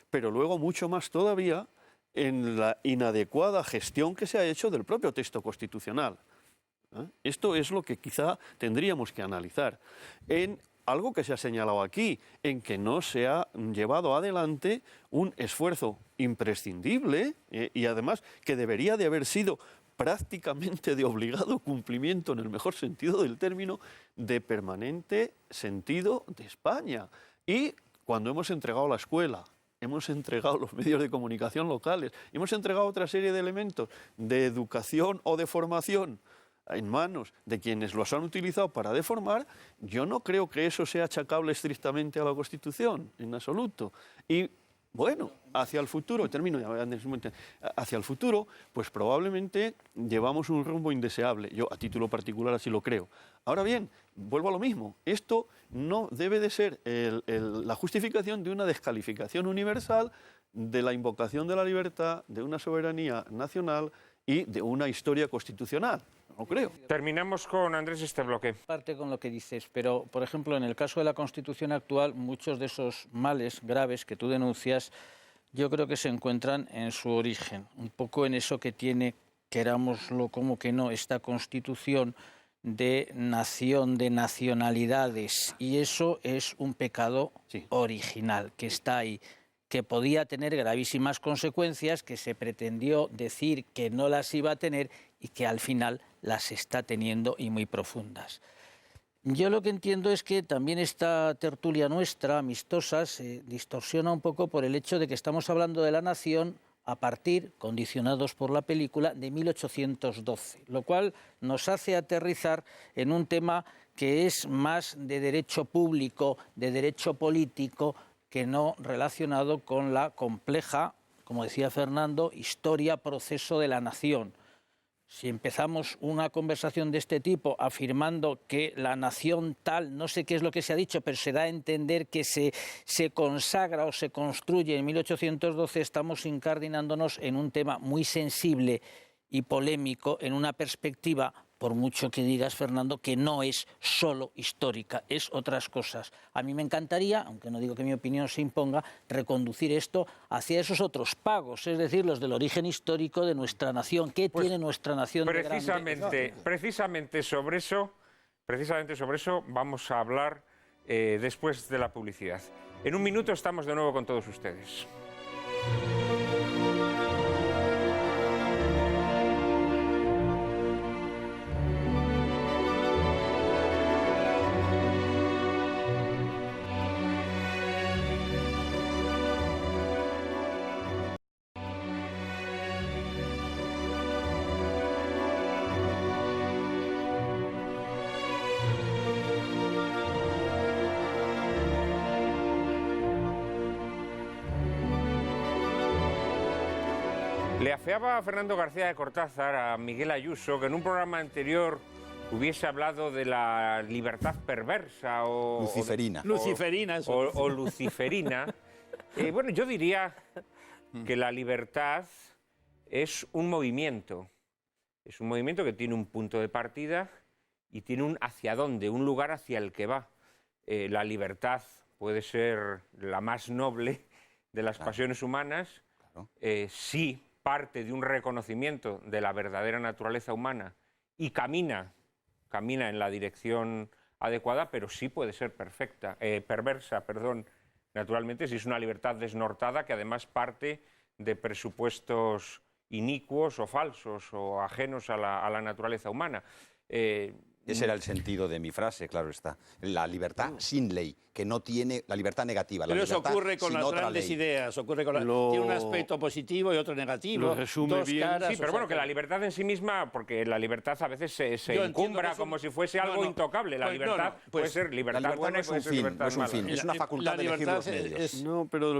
pero luego mucho más todavía en la inadecuada gestión que se ha hecho del propio texto constitucional. Esto es lo que quizá tendríamos que analizar. En algo que se ha señalado aquí, en que no se ha llevado adelante un esfuerzo imprescindible y además que debería de haber sido prácticamente de obligado cumplimiento, en el mejor sentido del término, de permanente sentido de España. Y cuando hemos entregado la escuela, hemos entregado los medios de comunicación locales, hemos entregado otra serie de elementos de educación o de formación en manos de quienes los han utilizado para deformar, yo no creo que eso sea achacable estrictamente a la Constitución, en absoluto. Y bueno, hacia el futuro, hacia el futuro, pues probablemente llevamos un rumbo indeseable. Yo a título particular así lo creo. Ahora bien, vuelvo a lo mismo, esto no debe de ser la justificación de una descalificación universal de la invocación de la libertad, de una soberanía nacional y de una historia constitucional. No creo. Terminamos con Andrés este bloque. Parte con lo que dices, pero por ejemplo en el caso de la Constitución actual, muchos de esos males graves que tú denuncias, yo creo que se encuentran en su origen, un poco en eso que tiene, querámoslo como que no, esta Constitución de nación, de nacionalidades, y eso es un pecado original que está ahí, que podía tener gravísimas consecuencias, que se pretendió decir que no las iba a tener y que al final las está teniendo y muy profundas. Yo lo que entiendo es que también esta tertulia nuestra, amistosa, se distorsiona un poco por el hecho de que estamos hablando de la nación a partir, condicionados por la película, de 1812, lo cual nos hace aterrizar en un tema que es más de derecho público, de derecho político, que no relacionado con la compleja, como decía Fernando, historia, proceso de la nación. Si empezamos una conversación de este tipo afirmando que la nación tal, no sé qué es lo que se ha dicho, pero se da a entender que se consagra o se construye en 1812, estamos incardinándonos en un tema muy sensible y polémico, en una perspectiva, por mucho que digas, Fernando, que no es solo histórica, es otras cosas. A mí me encantaría, aunque no digo que mi opinión se imponga, reconducir esto hacia esos otros pagos, es decir, los del origen histórico de nuestra nación. ¿Qué tiene nuestra nación de grande? Precisamente sobre eso vamos a hablar después de la publicidad. En un minuto estamos de nuevo con todos ustedes. Le afeaba a Fernando García de Cortázar a Miguel Ayuso que en un programa anterior hubiese hablado de la libertad perversa o luciferina. O luciferina. Bueno, yo diría que la libertad es un movimiento. Es un movimiento que tiene un punto de partida y tiene un hacia dónde, un lugar hacia el que va. La libertad puede ser la más noble de las pasiones humanas, sí parte de un reconocimiento de la verdadera naturaleza humana y camina en la dirección adecuada, pero sí puede ser perversa, naturalmente, si es una libertad desnortada que además parte de presupuestos inicuos o falsos o ajenos a la naturaleza humana. Ese era el sentido de mi frase, claro está. La libertad sin ley, que no tiene la libertad negativa. Pero eso ocurre con las grandes ideas, ocurre con tiene un aspecto positivo y otro negativo. Lo resume bien. Caras, sí, pero bueno, que la libertad en sí misma, porque la libertad a veces se encumbra como si fuese algo intocable. La libertad puede ser libertad buena y puede ser libertad mala. Es una facultad de elegir los medios.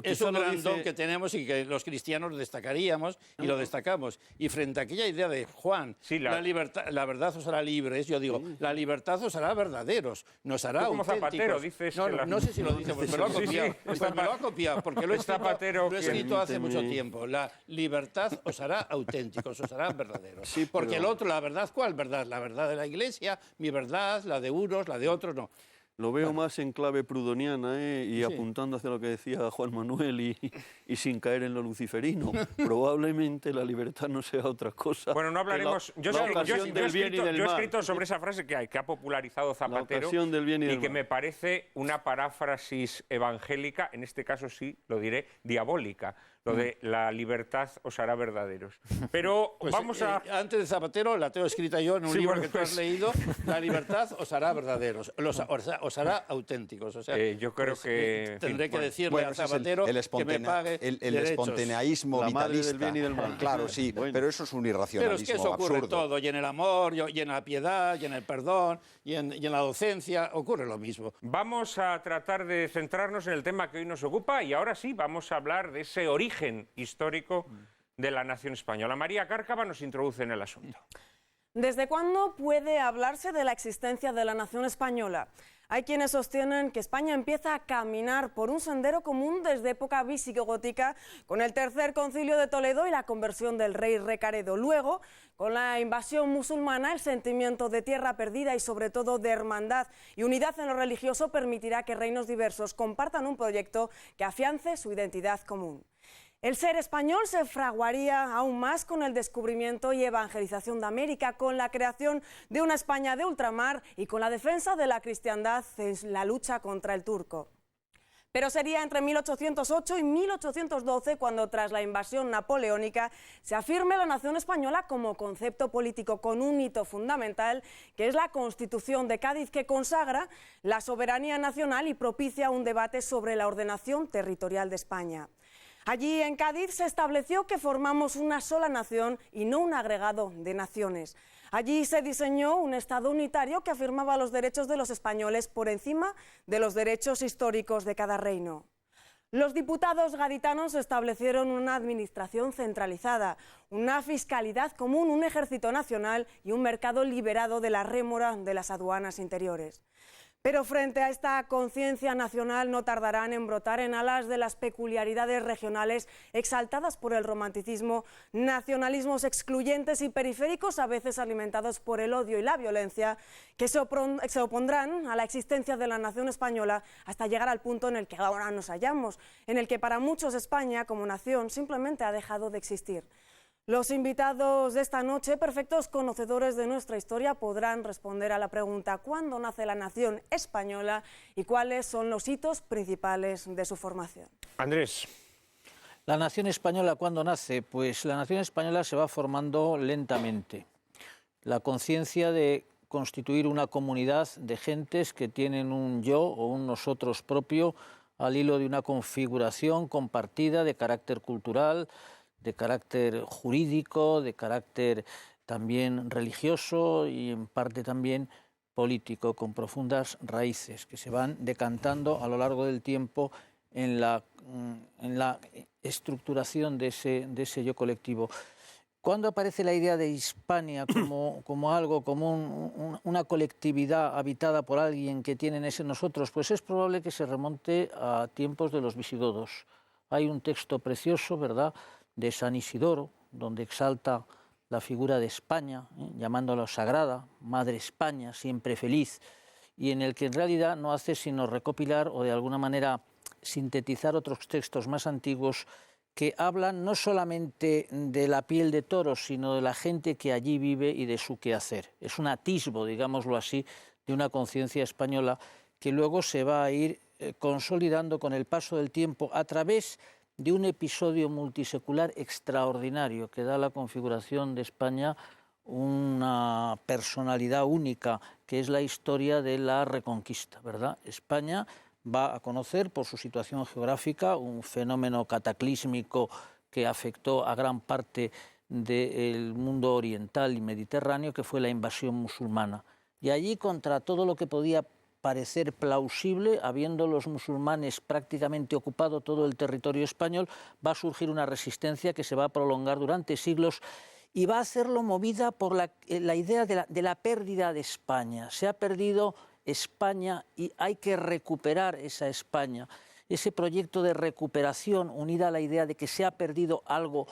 Es un gran don que tenemos y que los cristianos destacaríamos y lo destacamos. Y frente a aquella idea de Juan, la verdad os hará libres, yo digo, La libertad os hará verdaderos, nos hará Tú como auténticos. Zapatero dices no, que la- no sé si lo dice, pues me lo ha Sí, sí, copiado. sí. Pues me lo ha copiado, porque lo he Zapatero escrito hace mucho Permíteme. tiempo. La libertad os hará auténticos, os hará verdaderos. Sí, Porque pero- el otro, la verdad, ¿cuál verdad? La verdad de la Iglesia, mi verdad, la de unos, la de otros, no. Lo veo más en clave prudoniana, y Sí. apuntando hacia lo que decía Juan Manuel y sin caer en lo luciferino. Probablemente la libertad no sea otra cosa. Bueno, no que hablaremos. la ocasión del bien y del yo he mal. escrito sobre esa frase que ha popularizado Zapatero ocasión del bien y del que mal. me parece una paráfrasis evangélica, en este caso sí, lo diré, diabólica. Lo de la libertad os hará verdaderos. Pero Pues, vamos a... antes de Zapatero la tengo escrita yo en un Sí, libro bueno, que tú has pues- leído. La libertad os hará verdaderos, os hará auténticos. O sea, yo creo pues, que... tendré que decirle Bueno, a ese es Zapatero que me espontánea- pague el derechos. espontaneísmo La madre del vitalista. bien y del mal. Claro, sí, Bueno. pero eso es un Pero irracionalismo es que eso ocurre en absurdo. todo, y en el amor, y en la piedad, y en el perdón, y en la docencia, ocurre lo mismo. Vamos a tratar de centrarnos en el tema que hoy nos ocupa y ahora sí vamos a hablar de ese origen histórico de la nación española. María Cárcava nos introduce en el asunto. ¿Desde cuándo puede hablarse de la existencia de la nación española? Hay quienes sostienen que España empieza a caminar por un sendero común desde época visigótica, con el Tercer Concilio de Toledo y la conversión del rey Recaredo. Luego, con la invasión musulmana, el sentimiento de tierra perdida y sobre todo de hermandad y unidad en lo religioso permitirá que reinos diversos compartan un proyecto que afiance su identidad común. El ser español se fraguaría aún más con el descubrimiento y evangelización de América, con la creación de una España de ultramar y con la defensa de la cristiandad en la lucha contra el turco. Pero sería entre 1808 y 1812 cuando, tras la invasión napoleónica, se afirme la nación española como concepto político, con un hito fundamental, que es la Constitución de Cádiz, que consagra la soberanía nacional y propicia un debate sobre la ordenación territorial de España. Allí en Cádiz se estableció que formamos una sola nación y no un agregado de naciones. Allí se diseñó un Estado unitario que afirmaba los derechos de los españoles por encima de los derechos históricos de cada reino. Los diputados gaditanos establecieron una administración centralizada, una fiscalidad común, un ejército nacional y un mercado liberado de la rémora de las aduanas interiores. Pero frente a esta conciencia nacional no tardarán en brotar en alas de las peculiaridades regionales exaltadas por el romanticismo, nacionalismos excluyentes y periféricos, a veces alimentados por el odio y la violencia, que se opondrán a la existencia de la nación española hasta llegar al punto en el que ahora nos hallamos, en el que para muchos España como nación simplemente ha dejado de existir. Los invitados de esta noche, perfectos conocedores de nuestra historia, podrán responder a la pregunta ¿cuándo nace la nación española y cuáles son los hitos principales de su formación? Andrés. La nación española, ¿cuándo nace? Pues la nación española se va formando lentamente. La conciencia de constituir una comunidad de gentes que tienen un yo o un nosotros propio al hilo de una configuración compartida de carácter cultural, de carácter jurídico, de carácter también religioso y en parte también político, con profundas raíces que se van decantando a lo largo del tiempo en la estructuración de ese yo colectivo. ¿Cuándo aparece la idea de Hispania como algo, como una colectividad habitada por alguien que tiene en ese nosotros? Pues es probable que se remonte a tiempos de los visigodos. Hay un texto precioso, ¿verdad?, de San Isidoro, donde exalta la figura de España, llamándola sagrada, Madre España, siempre feliz, y en el que en realidad no hace sino recopilar o de alguna manera sintetizar otros textos más antiguos que hablan no solamente de la piel de toros, sino de la gente que allí vive y de su quehacer. Es un atisbo, digámoslo así, de una conciencia española que luego se va a ir consolidando con el paso del tiempo a través de un episodio multisecular extraordinario que da a la configuración de España una personalidad única, que es la historia de la Reconquista, ¿verdad? España va a conocer, por su situación geográfica, un fenómeno cataclísmico que afectó a gran parte del mundo oriental y mediterráneo, que fue la invasión musulmana. Y allí, contra todo lo que podía parecer plausible, habiendo los musulmanes prácticamente ocupado todo el territorio español, va a surgir una resistencia que se va a prolongar durante siglos y va a hacerlo movida por la idea de la pérdida de España. Se ha perdido España y hay que recuperar esa España. Ese proyecto de recuperación, unida a la idea de que se ha perdido algo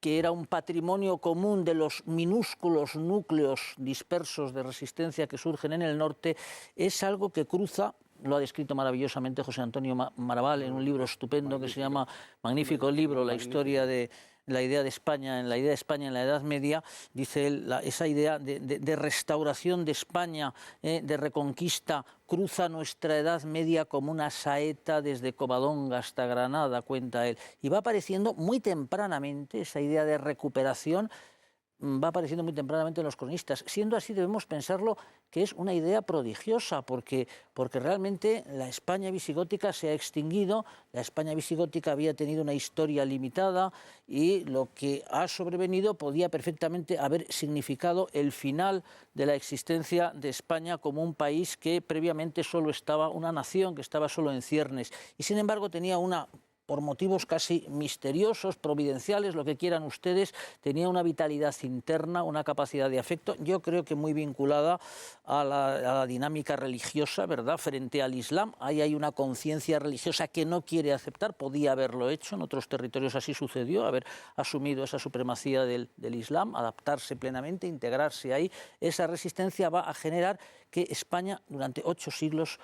que era un patrimonio común de los minúsculos núcleos dispersos de resistencia que surgen en el norte, es algo que cruza, lo ha descrito maravillosamente José Antonio Maraval en un libro estupendo que se llama, magnífico libro, La historia de la idea de España, en la idea de España en la Edad Media, dice él, esa idea de restauración de España, de reconquista, cruza nuestra Edad Media como una saeta desde Covadonga hasta Granada, cuenta él. Y va apareciendo muy tempranamente esa idea de recuperación, va apareciendo muy tempranamente en los cronistas. Siendo así, debemos pensarlo que es una idea prodigiosa, porque realmente la España visigótica se ha extinguido, la España visigótica había tenido una historia limitada y lo que ha sobrevenido podía perfectamente haber significado el final de la existencia de España como un país que previamente solo estaba, una nación que estaba solo en ciernes, y sin embargo tenía por motivos casi misteriosos, providenciales, lo que quieran ustedes, tenía una vitalidad interna, una capacidad de afecto, yo creo que muy vinculada a la dinámica religiosa, ¿verdad?, frente al Islam. Ahí hay una conciencia religiosa que no quiere aceptar, podía haberlo hecho, en otros territorios así sucedió, haber asumido esa supremacía del Islam, adaptarse plenamente, integrarse ahí. Esa resistencia va a generar que España durante 8 siglos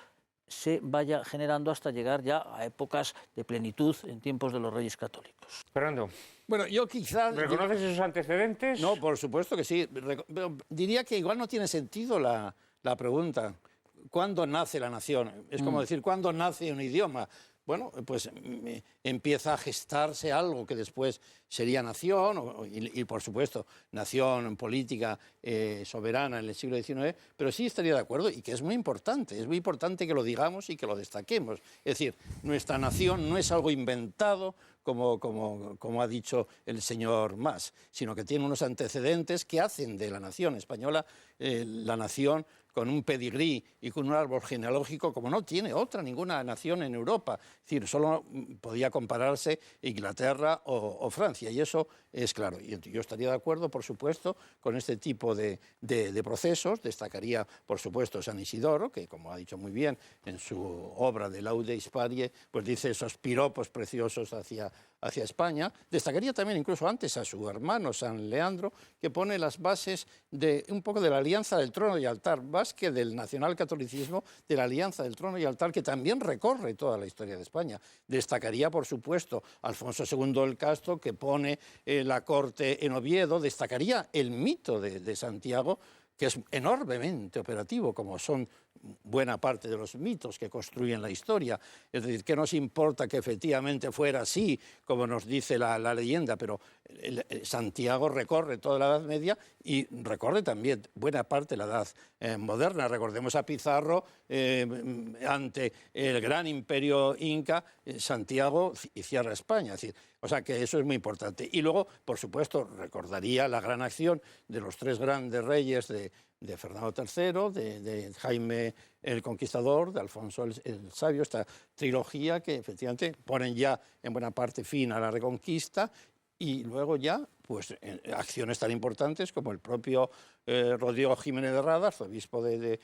se vaya generando hasta llegar ya a épocas de plenitud en tiempos de los Reyes Católicos. Fernando, Bueno, yo quizás... ¿reconoces esos antecedentes? No, por supuesto que sí. Diría que igual no tiene sentido la pregunta. ¿Cuándo nace la nación? Es como decir, ¿cuándo nace un idioma? Bueno, pues empieza a gestarse algo que después sería nación, y por supuesto, nación política soberana en el siglo XIX, pero sí estaría de acuerdo y que es muy importante que lo digamos y que lo destaquemos. Es decir, nuestra nación no es algo inventado, como ha dicho el señor Mas, sino que tiene unos antecedentes que hacen de la nación española la nación con un pedigrí y con un árbol genealógico como no tiene ninguna nación en Europa. Es decir, solo podía compararse Inglaterra o Francia, y eso es claro. Y yo estaría de acuerdo, por supuesto, con este tipo de procesos. Destacaría, por supuesto, San Isidoro, que, como ha dicho muy bien en su obra de Laude Hispaniae, pues dice esos piropos preciosos hacia España. Destacaría también incluso antes a su hermano San Leandro, que pone las bases de un poco de la alianza del trono y altar, más que del nacionalcatolicismo, de la alianza del trono y altar, que también recorre toda la historia de España. Destacaría, por supuesto, Alfonso II el Casto, que pone la corte en Oviedo. Destacaría el mito de Santiago, que es enormemente operativo, como son buena parte de los mitos que construyen la historia. Es decir, ¿qué nos importa que efectivamente fuera así, como nos dice la leyenda? Pero Santiago recorre toda la Edad Media y recorre también buena parte de la Edad moderna. Recordemos a Pizarro ante el gran imperio inca, Santiago cierra España. Es decir, o sea que eso es muy importante. Y luego, por supuesto, recordaría la gran acción de los 3 grandes reyes de Fernando III, de Jaime el Conquistador, de Alfonso el Sabio, esta trilogía que efectivamente ponen ya en buena parte fin a la Reconquista, y luego ya pues acciones tan importantes como el propio Rodrigo Jiménez de Radas, obispo de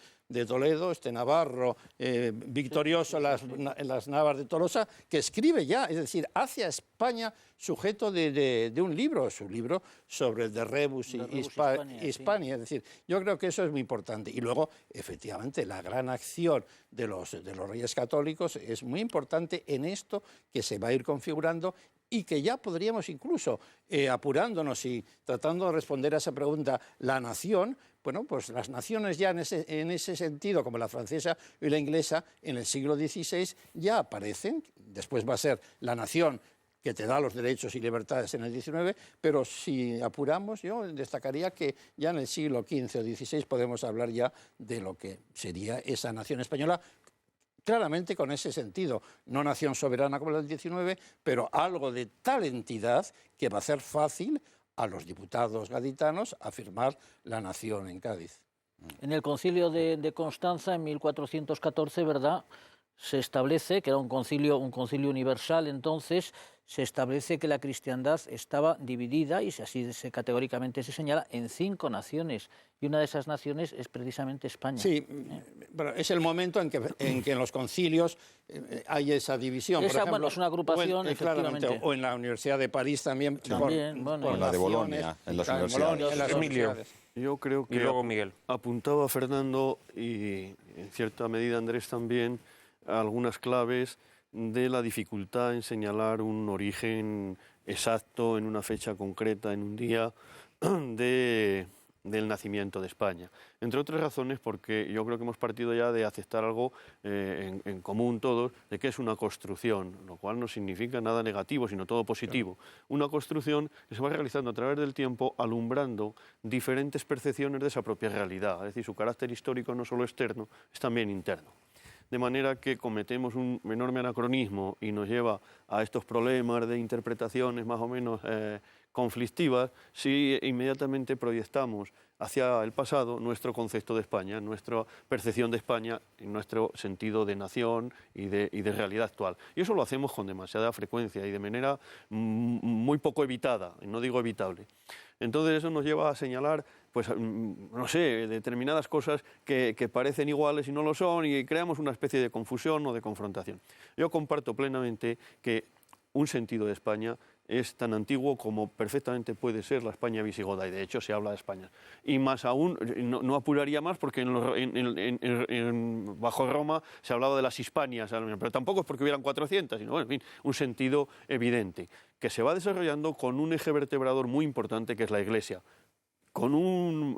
Toledo, navarro victorioso en las Navas de Tolosa, que escribe ya, es decir, hace a España sujeto de un libro, su libro sobre el de Rebus Hispania. Es decir, yo creo que eso es muy importante. Y luego, efectivamente, la gran acción de los Reyes Católicos es muy importante en esto que se va a ir configurando, y que ya podríamos incluso, apurándonos y tratando de responder a esa pregunta, la nación, bueno, pues las naciones ya en ese sentido, como la francesa y la inglesa, en el siglo XVI ya aparecen. Después va a ser la nación que te da los derechos y libertades en el XIX, pero si apuramos, yo destacaría que ya en el siglo XV o XVI podemos hablar ya de lo que sería esa nación española, claramente con ese sentido, no nación soberana como la del XIX, pero algo de tal entidad que va a hacer fácil a los diputados gaditanos afirmar la nación en Cádiz. En el concilio de Constanza, en 1414, ¿verdad?, se establece, que era un concilio universal, entonces se establece que la cristiandad estaba dividida, y así categóricamente se señala, en 5 naciones. Y una de esas naciones es precisamente España. Sí, pero es el momento en que en los concilios hay esa división. Por ejemplo, Bueno, es una agrupación, efectivamente. O en la Universidad de París también. Bueno, en la de Bolonia, en las universidades. En las Emilio. universidades. Yo creo que Y luego Miguel. apuntaba Fernando y en cierta medida Andrés también algunas claves de la dificultad en señalar un origen exacto en una fecha concreta, en un día del nacimiento de España. Entre otras razones porque yo creo que hemos partido ya de aceptar algo en común todos, de que es una construcción, lo cual no significa nada negativo, sino todo positivo. Una construcción que se va realizando a través del tiempo, alumbrando diferentes percepciones de esa propia realidad. Es decir, su carácter histórico no solo externo, es también interno. De manera que cometemos un enorme anacronismo y nos lleva a estos problemas de interpretaciones más o menos conflictivas si inmediatamente proyectamos hacia el pasado nuestro concepto de España, nuestra percepción de España, nuestro sentido de nación y de realidad actual. Y eso lo hacemos con demasiada frecuencia y de manera muy poco evitada, y no digo evitable. Entonces eso nos lleva a señalar, pues, no sé, determinadas cosas que parecen iguales y no lo son, y creamos una especie de confusión o de confrontación. Yo comparto plenamente que un sentido de España es tan antiguo como perfectamente puede ser la España visigoda, y de hecho se habla de España. Y más aún, no apuraría más porque bajo Roma se hablaba de las Hispanias, pero tampoco es porque hubieran 400, sino, bueno, en fin, un sentido evidente, que se va desarrollando con un eje vertebrador muy importante que es la Iglesia, con un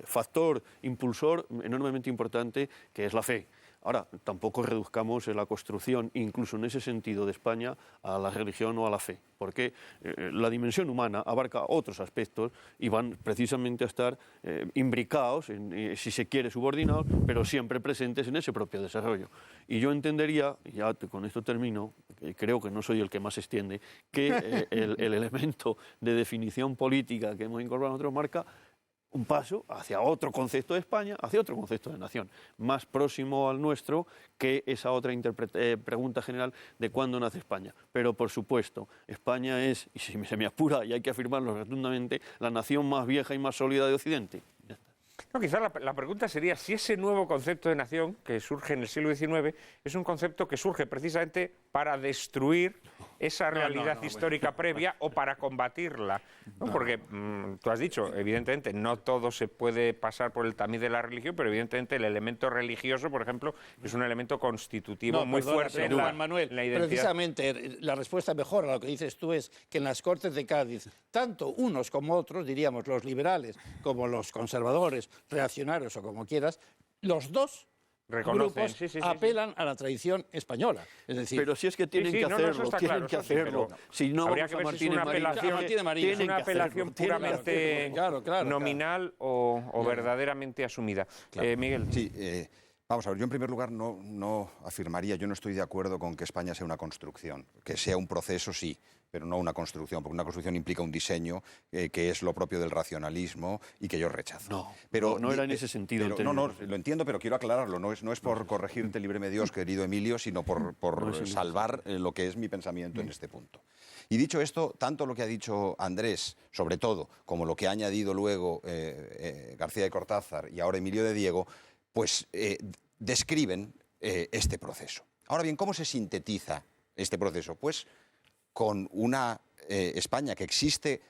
factor impulsor enormemente importante que es la fe. Ahora, tampoco reduzcamos la construcción, incluso en ese sentido, de España a la religión o a la fe, porque la dimensión humana abarca otros aspectos y van precisamente a estar imbricados, si se quiere, subordinados, pero siempre presentes en ese propio desarrollo. Y yo entendería, y ya con esto termino, creo que no soy el que más extiende, que el elemento de definición política que hemos incorporado nosotros marca un paso hacia otro concepto de España, hacia otro concepto de nación, más próximo al nuestro que esa otra pregunta general de cuándo nace España. Pero, por supuesto, España es, y si se me apura, y hay que afirmarlo rotundamente, la nación más vieja y más sólida de Occidente. No, quizá la pregunta sería si ese nuevo concepto de nación que surge en el siglo XIX es un concepto que surge precisamente para destruir esa realidad histórica previa o para combatirla. ¿No? Porque tú has dicho, evidentemente, no todo se puede pasar por el tamiz de la religión, pero evidentemente el elemento religioso, por ejemplo, es un elemento constitutivo muy fuerte en Juan Manuel, la identidad. precisamente la respuesta mejor a lo que dices tú es que en las Cortes de Cádiz, tanto unos como otros, diríamos los liberales como los conservadores, reaccionarios o como quieras, los dos Reconocen, grupos apelan a la tradición española. Es decir, pero si es que tienen que hacerlo, tienen que hacerlo. Si no habría vamos que ver si es una apelación puramente nominal o verdaderamente asumida. Claro. Miguel. Sí, vamos a ver, yo en primer lugar no afirmaría, yo no estoy de acuerdo con que España sea una construcción, que sea un proceso, sí, pero no una construcción, porque una construcción implica un diseño que es lo propio del racionalismo y que yo rechazo. No era en ese sentido. No, lo entiendo, pero quiero aclararlo, no es por corregirte, líbreme Dios, querido Emilio, sino por salvar lo que es mi pensamiento en este punto. Y dicho esto, tanto lo que ha dicho Andrés, sobre todo, como lo que ha añadido luego García de Cortázar y ahora Emilio de Diego, pues describen este proceso. Ahora bien, ¿cómo se sintetiza este proceso? Pues con una España que existe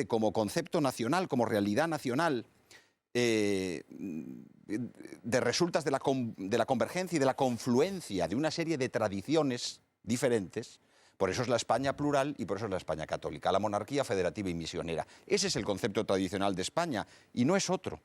como concepto nacional, como realidad nacional, de resultas de la convergencia y de la confluencia de una serie de tradiciones diferentes. Por eso es la España plural y por eso es la España católica, la monarquía federativa y misionera. Ese es el concepto tradicional de España y no es otro,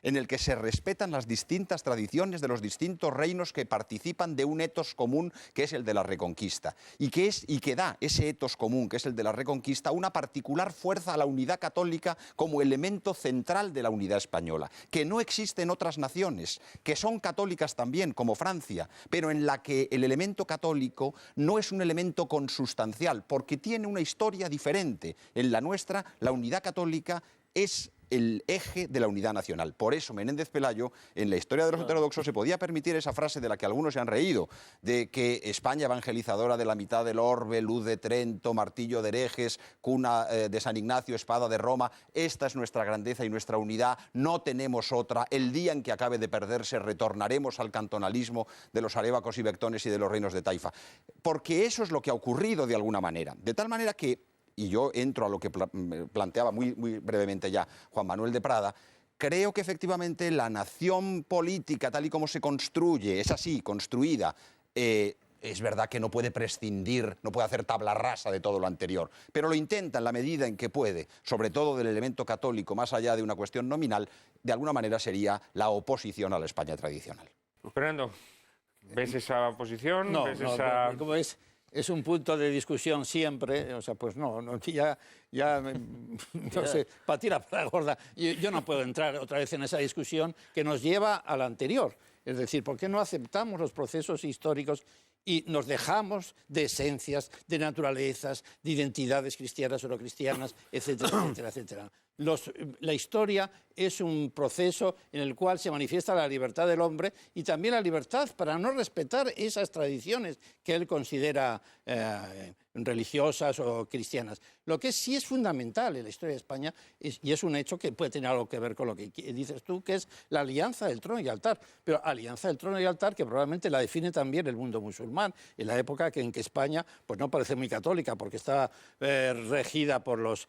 en el que se respetan las distintas tradiciones de los distintos reinos que participan de un etos común que es el de la Reconquista y que da ese etos común que es el de la Reconquista una particular fuerza a la unidad católica como elemento central de la unidad española, que no existe en otras naciones, que son católicas también, como Francia, pero en la que el elemento católico no es un elemento consustancial, porque tiene una historia diferente. En la nuestra, la unidad católica es el eje de la unidad nacional. Por eso Menéndez Pelayo, en la historia de los heterodoxos, se podía permitir esa frase de la que algunos se han reído, de que España evangelizadora de la mitad del orbe, luz de Trento, martillo de herejes, cuna de San Ignacio, espada de Roma, esta es nuestra grandeza y nuestra unidad, no tenemos otra, el día en que acabe de perderse retornaremos al cantonalismo de los arébacos y bectones y de los reinos de Taifa. Porque eso es lo que ha ocurrido de alguna manera, de tal manera que, y yo entro a lo que planteaba muy brevemente ya Juan Manuel de Prada, creo que efectivamente la nación política, tal y como se construye, es así, construida, es verdad que no puede prescindir, no puede hacer tabla rasa de todo lo anterior, pero lo intenta en la medida en que puede, sobre todo del elemento católico, más allá de una cuestión nominal, de alguna manera sería la oposición a la España tradicional. Fernando, ¿ves esa oposición? No, ¿Ves no, esa... como es un punto de discusión siempre, o sea, pues no sé, para tirar para la gorda. Yo no puedo entrar otra vez en esa discusión que nos lleva a la anterior. Es decir, ¿por qué no aceptamos los procesos históricos y nos dejamos de esencias, de naturalezas, de identidades cristianas o no cristianas, etcétera, etcétera, etcétera? La historia es un proceso en el cual se manifiesta la libertad del hombre y también la libertad para no respetar esas tradiciones que él considera religiosas o cristianas. Lo que sí es fundamental en la historia de España, y es un hecho que puede tener algo que ver con lo que dices tú, que es la alianza del trono y altar. Pero alianza del trono y altar que probablemente la define también el mundo musulmán, en la época en que España pues no parece muy católica porque está regida por los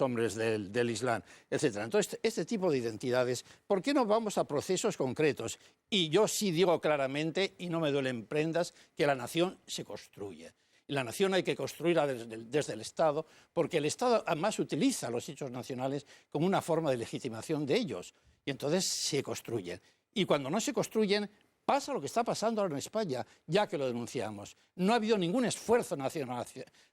hombres del Islam, etc. Entonces, este tipo de identidades, ¿por qué no vamos a procesos concretos? Y yo sí digo claramente, y no me duelen prendas, que la nación se construye. La nación hay que construirla desde el Estado, porque el Estado además utiliza los hechos nacionales como una forma de legitimación de ellos, y entonces se construyen. Y cuando no se construyen, pasa lo que está pasando ahora en España, ya que lo denunciamos. No ha habido ningún esfuerzo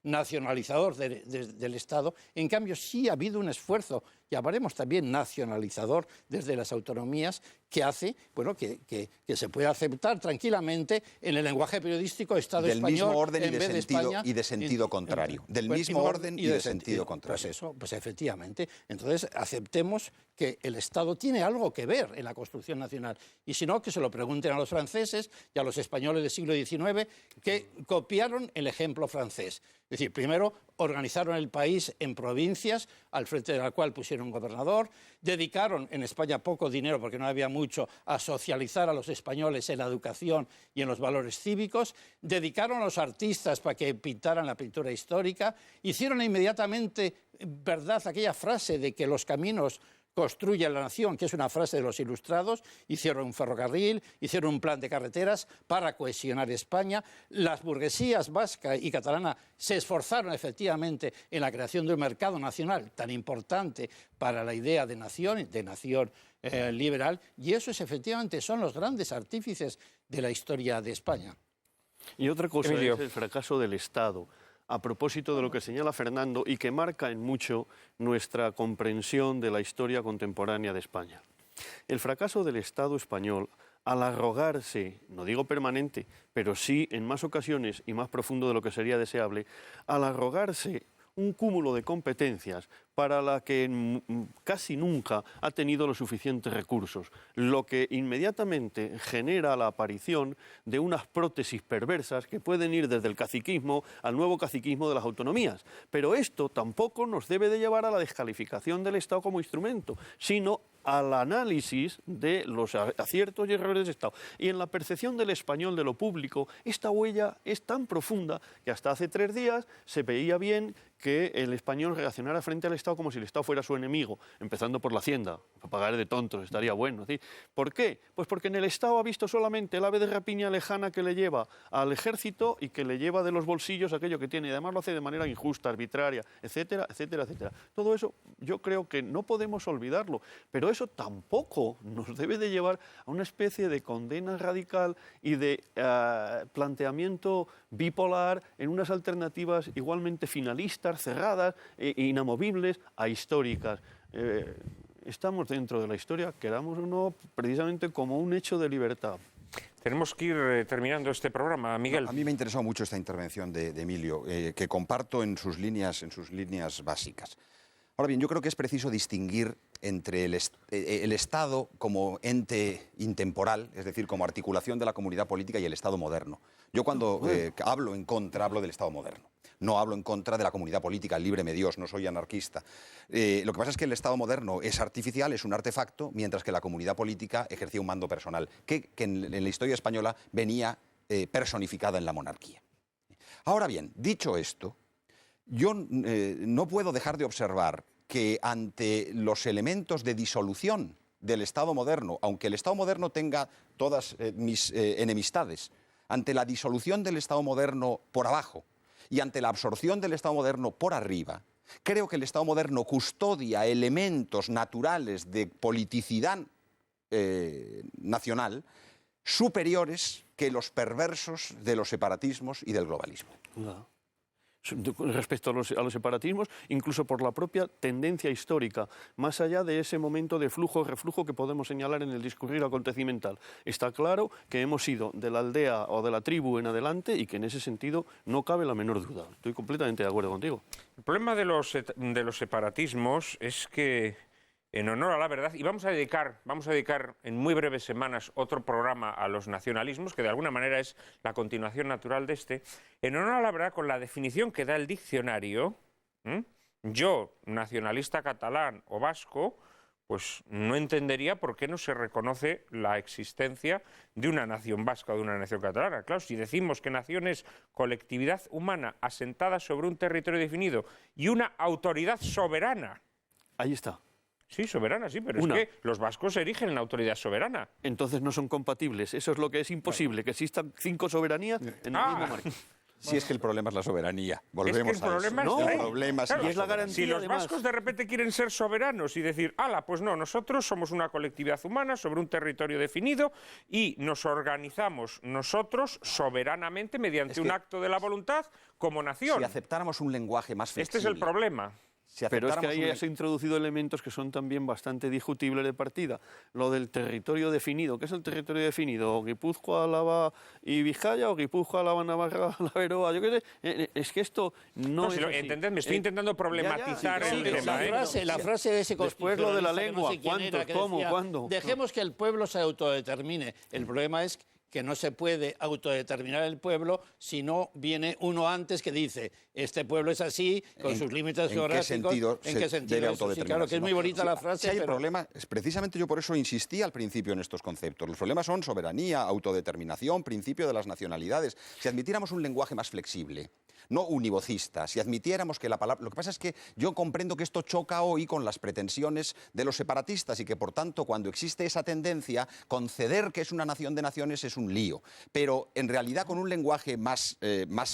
nacionalizador del Estado, en cambio sí ha habido un esfuerzo, llamaremos también nacionalizador desde las autonomías, que hace bueno, que se pueda aceptar tranquilamente en el lenguaje periodístico Estado del español mismo orden en vez de España, y de sentido contrario. Del mismo orden y de sentido contrario. Pues eso, pues efectivamente. Entonces aceptemos que el Estado tiene algo que ver en la construcción nacional. Y si no, que se lo pregunten a los franceses y a los españoles del siglo XIX que copiaron el ejemplo francés. Es decir, primero organizaron el país en provincias, al frente de la cual pusieron un gobernador, dedicaron en España poco dinero, porque no había mucho, a socializar a los españoles en la educación y en los valores cívicos, dedicaron a los artistas para que pintaran la pintura histórica, hicieron inmediatamente verdad aquella frase de que los caminos construye la nación, que es una frase de los Ilustrados, hicieron un ferrocarril, hicieron un plan de carreteras para cohesionar España. Las burguesías vasca y catalana se esforzaron efectivamente en la creación de un mercado nacional tan importante para la idea de nación liberal, y esos efectivamente son los grandes artífices de la historia de España. Y otra cosa Emilio. es el fracaso del Estado. A propósito de lo que señala Fernando y que marca en mucho nuestra comprensión de la historia contemporánea de España. El fracaso del Estado español, al arrogarse, no digo permanente, pero sí en más ocasiones y más profundo de lo que sería deseable, al arrogarse un cúmulo de competencias para la que casi nunca ha tenido los suficientes recursos, lo que inmediatamente genera la aparición de unas prótesis perversas que pueden ir desde el caciquismo al nuevo caciquismo de las autonomías. Pero esto tampoco nos debe de llevar a la descalificación del Estado como instrumento, sino al análisis de los aciertos y errores del Estado. Y en la percepción del español de lo público, esta huella es tan profunda que hasta hace 3 días se veía bien que el español reaccionara frente al Estado como si el Estado fuera su enemigo, empezando por la Hacienda. Para pagar de tontos estaría bueno. ¿Sí? ¿Por qué? Pues porque en el Estado ha visto solamente el ave de rapiña lejana que le lleva al ejército y que le lleva de los bolsillos aquello que tiene. Y además lo hace de manera injusta, arbitraria, etcétera, etcétera, etcétera. Todo eso yo creo que no podemos olvidarlo, pero eso tampoco nos debe de llevar a una especie de condena radical y de planteamiento bipolar en unas alternativas igualmente finalistas, cerradas, inamovibles a históricas. Estamos dentro de la historia, queramos o no, precisamente como un hecho de libertad. Tenemos que ir terminando este programa, Miguel. No, a mí me ha interesado mucho esta intervención de Emilio, que comparto en sus líneas básicas. Ahora bien, yo creo que es preciso distinguir entre el Estado como ente intemporal, es decir, como articulación de la comunidad política, y el Estado moderno. Yo cuando hablo en contra, hablo del Estado moderno. No hablo en contra de la comunidad política, líbreme Dios, no soy anarquista. Lo que pasa es que el Estado moderno es artificial, es un artefacto, mientras que la comunidad política ejercía un mando personal, que en la historia española venía personificada en la monarquía. Ahora bien, dicho esto, yo no puedo dejar de observar que ante los elementos de disolución del Estado moderno, aunque el Estado moderno tenga todas mis enemistades, ante la disolución del Estado moderno por abajo y ante la absorción del Estado moderno por arriba, creo que el Estado moderno custodia elementos naturales de politicidad nacional superiores que los perversos de los separatismos y del globalismo. Claro. Respecto a los separatismos, incluso por la propia tendencia histórica, más allá de ese momento de flujo-reflujo que podemos señalar en el discurrir acontecimental. Está claro que hemos ido de la aldea o de la tribu en adelante y que en ese sentido no cabe la menor duda. Estoy completamente de acuerdo contigo. El problema de los separatismos es que, en honor a la verdad, y vamos a dedicar en muy breves semanas otro programa a los nacionalismos, que de alguna manera es la continuación natural de este, en honor a la verdad, con la definición que da el diccionario, yo, nacionalista catalán o vasco, pues no entendería por qué no se reconoce la existencia de una nación vasca o de una nación catalana. Claro, si decimos que nación es colectividad humana asentada sobre un territorio definido y una autoridad soberana. Ahí está. Sí, soberana, sí, pero es que los vascos erigen en autoridad soberana. Entonces no son compatibles. Eso es lo que es imposible, que existan 5 soberanías en el mismo marco. Si es que el problema es la soberanía. Volvemos es que el problema a eso. es el problema es y es la garantía. Si los vascos de repente quieren ser soberanos y decir, ala, pues no, nosotros somos una colectividad humana sobre un territorio definido y nos organizamos nosotros soberanamente mediante un acto de la voluntad como nación. Si aceptáramos un lenguaje más flexible. Este es el problema. Pero es que ahí has introducido elementos que son también bastante discutibles de partida. Lo del territorio definido. ¿Qué es el territorio definido? ¿O Guipúzcoa, Álava y Vizcaya? ¿O Guipúzcoa, Álava, Navarra, la Veroa? Yo qué sé. Es que esto no es así. Entendedme, estoy intentando problematizar el tema. La frase de ese Después lo de la constitucionalista, lengua. que no sé quién ¿Cuántos? era, que ¿Cómo? decía, ¿Cuándo? Dejemos que el pueblo se autodetermine. El problema es que no se puede autodeterminar el pueblo si no viene uno antes que dice este pueblo es así, con sus límites geográficos. ¿En qué sentido Debe autodeterminarse? Sí, claro, que es muy bonita la frase. Sí, el problema, precisamente yo por eso insistí al principio en estos conceptos. Los problemas son soberanía, autodeterminación, principio de las nacionalidades. Si admitiéramos un lenguaje más flexible, no univocista, si admitiéramos que la palabra... Lo que pasa es que yo comprendo que esto choca hoy con las pretensiones de los separatistas y que, por tanto, cuando existe esa tendencia, conceder que es una nación de naciones es un lío. Pero, en realidad, con un lenguaje más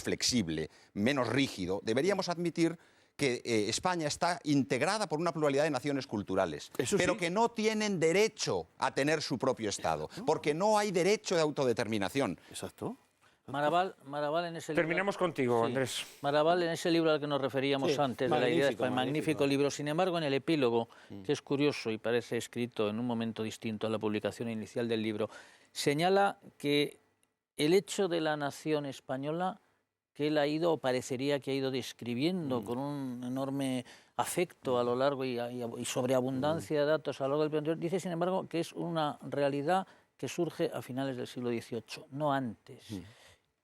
flexible, menos rígido, deberíamos admitir que España está integrada por una pluralidad de naciones culturales, pero que no tienen derecho a tener su propio Estado, porque no hay derecho de autodeterminación. Exacto. Marabal en ese libro... Terminamos contigo, Andrés. Marabal, en ese libro al que nos referíamos antes, de la idea de España, magnífico libro. Sin embargo, en el epílogo, que es curioso y parece escrito en un momento distinto a la publicación inicial del libro, señala que el hecho de la nación española, que él ha ido, o parecería que ha ido describiendo con un enorme afecto a lo largo y sobreabundancia de datos a lo largo del periodo, dice, sin embargo, que es una realidad que surge a finales del siglo XVIII, no antes.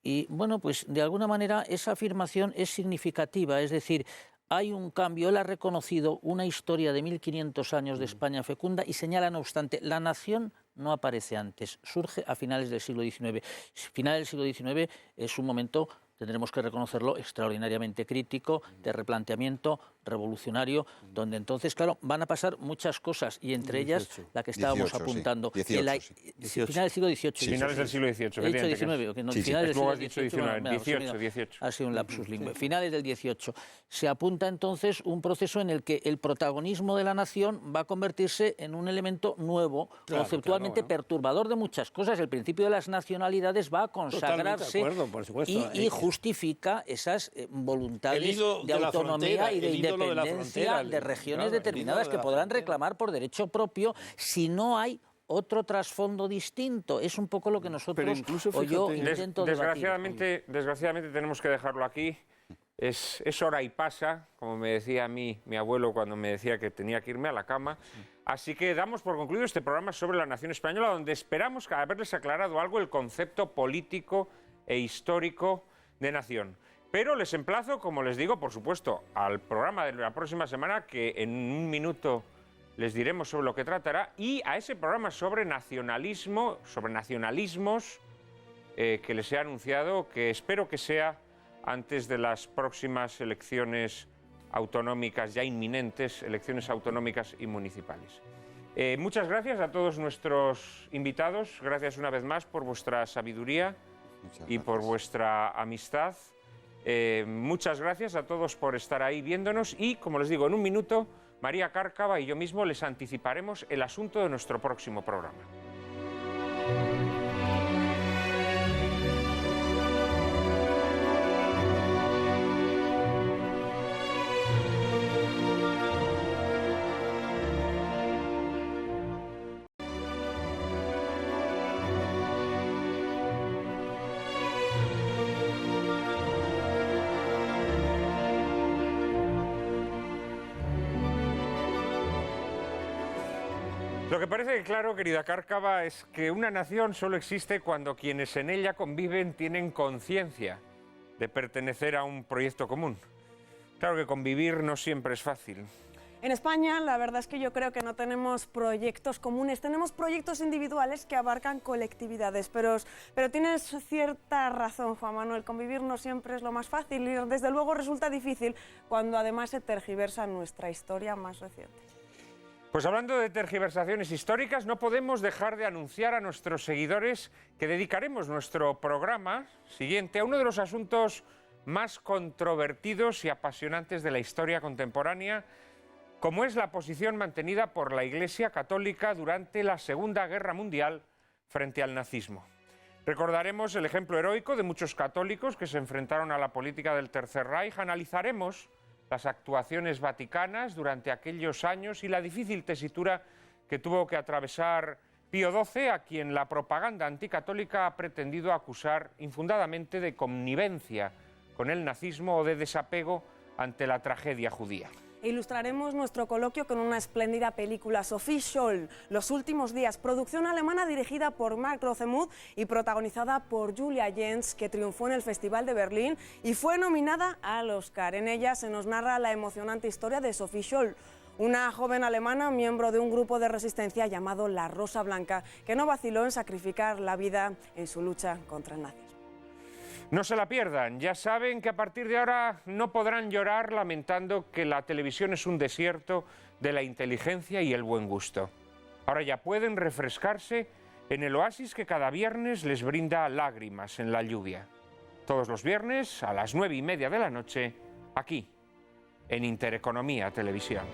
Y bueno, pues de alguna manera esa afirmación es significativa, es decir, hay un cambio. Él ha reconocido una historia de 1500 años de España fecunda y señala, no obstante, la nación no aparece antes, surge a finales del siglo XIX. Finales del siglo XIX es un momento, tendremos que reconocerlo, extraordinariamente crítico, de replanteamiento revolucionario, donde entonces, claro, van a pasar muchas cosas, y entre ellas la que estábamos apuntando. Finales del siglo XVIII. Finales del siglo XVIII. He dicho 19, que no, finales del siglo XVIII. 18. Ha sido un lapsus lingüe. Finales del XVIII. Se apunta entonces un proceso en el que el protagonismo de la nación va a convertirse en un elemento nuevo, conceptualmente perturbador de muchas cosas. El principio de las nacionalidades va a consagrarse y justifica esas voluntades de autonomía y de independencia de regiones determinadas que podrán reclamar por derecho propio si no hay otro trasfondo distinto. Es un poco lo que nosotros, o yo, intento debatir. Desgraciadamente tenemos que dejarlo aquí. es hora y pasa, como me decía a mí mi abuelo cuando me decía que tenía que irme a la cama. Así que damos por concluido este programa sobre la nación española, donde esperamos haberles aclarado algo el concepto político e histórico de nación. Pero les emplazo, como les digo, por supuesto, al programa de la próxima semana, que en un minuto les diremos sobre lo que tratará, y a ese programa sobre nacionalismo, sobre nacionalismos, que les he anunciado, que espero que sea antes de las próximas elecciones autonómicas ya inminentes, elecciones autonómicas y municipales. Muchas gracias a todos nuestros invitados, gracias una vez más por vuestra sabiduría y por vuestra amistad. Muchas gracias a todos por estar ahí viéndonos y, como les digo, en un minuto, María Cárcava y yo mismo les anticiparemos el asunto de nuestro próximo programa. Lo que parece claro, querida Cárcava, es que una nación solo existe cuando quienes en ella conviven tienen conciencia de pertenecer a un proyecto común. Claro que convivir no siempre es fácil. En España, la verdad es que yo creo que no tenemos proyectos comunes, tenemos proyectos individuales que abarcan colectividades, pero tienes cierta razón, Juan Manuel, convivir no siempre es lo más fácil y desde luego resulta difícil cuando además se tergiversa nuestra historia más reciente. Pues hablando de tergiversaciones históricas, no podemos dejar de anunciar a nuestros seguidores que dedicaremos nuestro programa siguiente a uno de los asuntos más controvertidos y apasionantes de la historia contemporánea, como es la posición mantenida por la Iglesia Católica durante la Segunda Guerra Mundial frente al nazismo. Recordaremos el ejemplo heroico de muchos católicos que se enfrentaron a la política del Tercer Reich, analizaremos las actuaciones vaticanas durante aquellos años y la difícil tesitura que tuvo que atravesar Pío XII, a quien la propaganda anticatólica ha pretendido acusar infundadamente de connivencia con el nazismo o de desapego ante la tragedia judía. Ilustraremos nuestro coloquio con una espléndida película, Sophie Scholl, Los últimos días, producción alemana dirigida por Mark Rothemund y protagonizada por Julia Jentz, que triunfó en el Festival de Berlín y fue nominada al Oscar. En ella se nos narra la emocionante historia de Sophie Scholl, una joven alemana, miembro de un grupo de resistencia llamado La Rosa Blanca, que no vaciló en sacrificar la vida en su lucha contra el nazismo. No se la pierdan, ya saben que a partir de ahora no podrán llorar lamentando que la televisión es un desierto de la inteligencia y el buen gusto. Ahora ya pueden refrescarse en el oasis que cada viernes les brinda lágrimas en la lluvia. Todos los viernes a las 9:30 de la noche, aquí, en Intereconomía Televisión.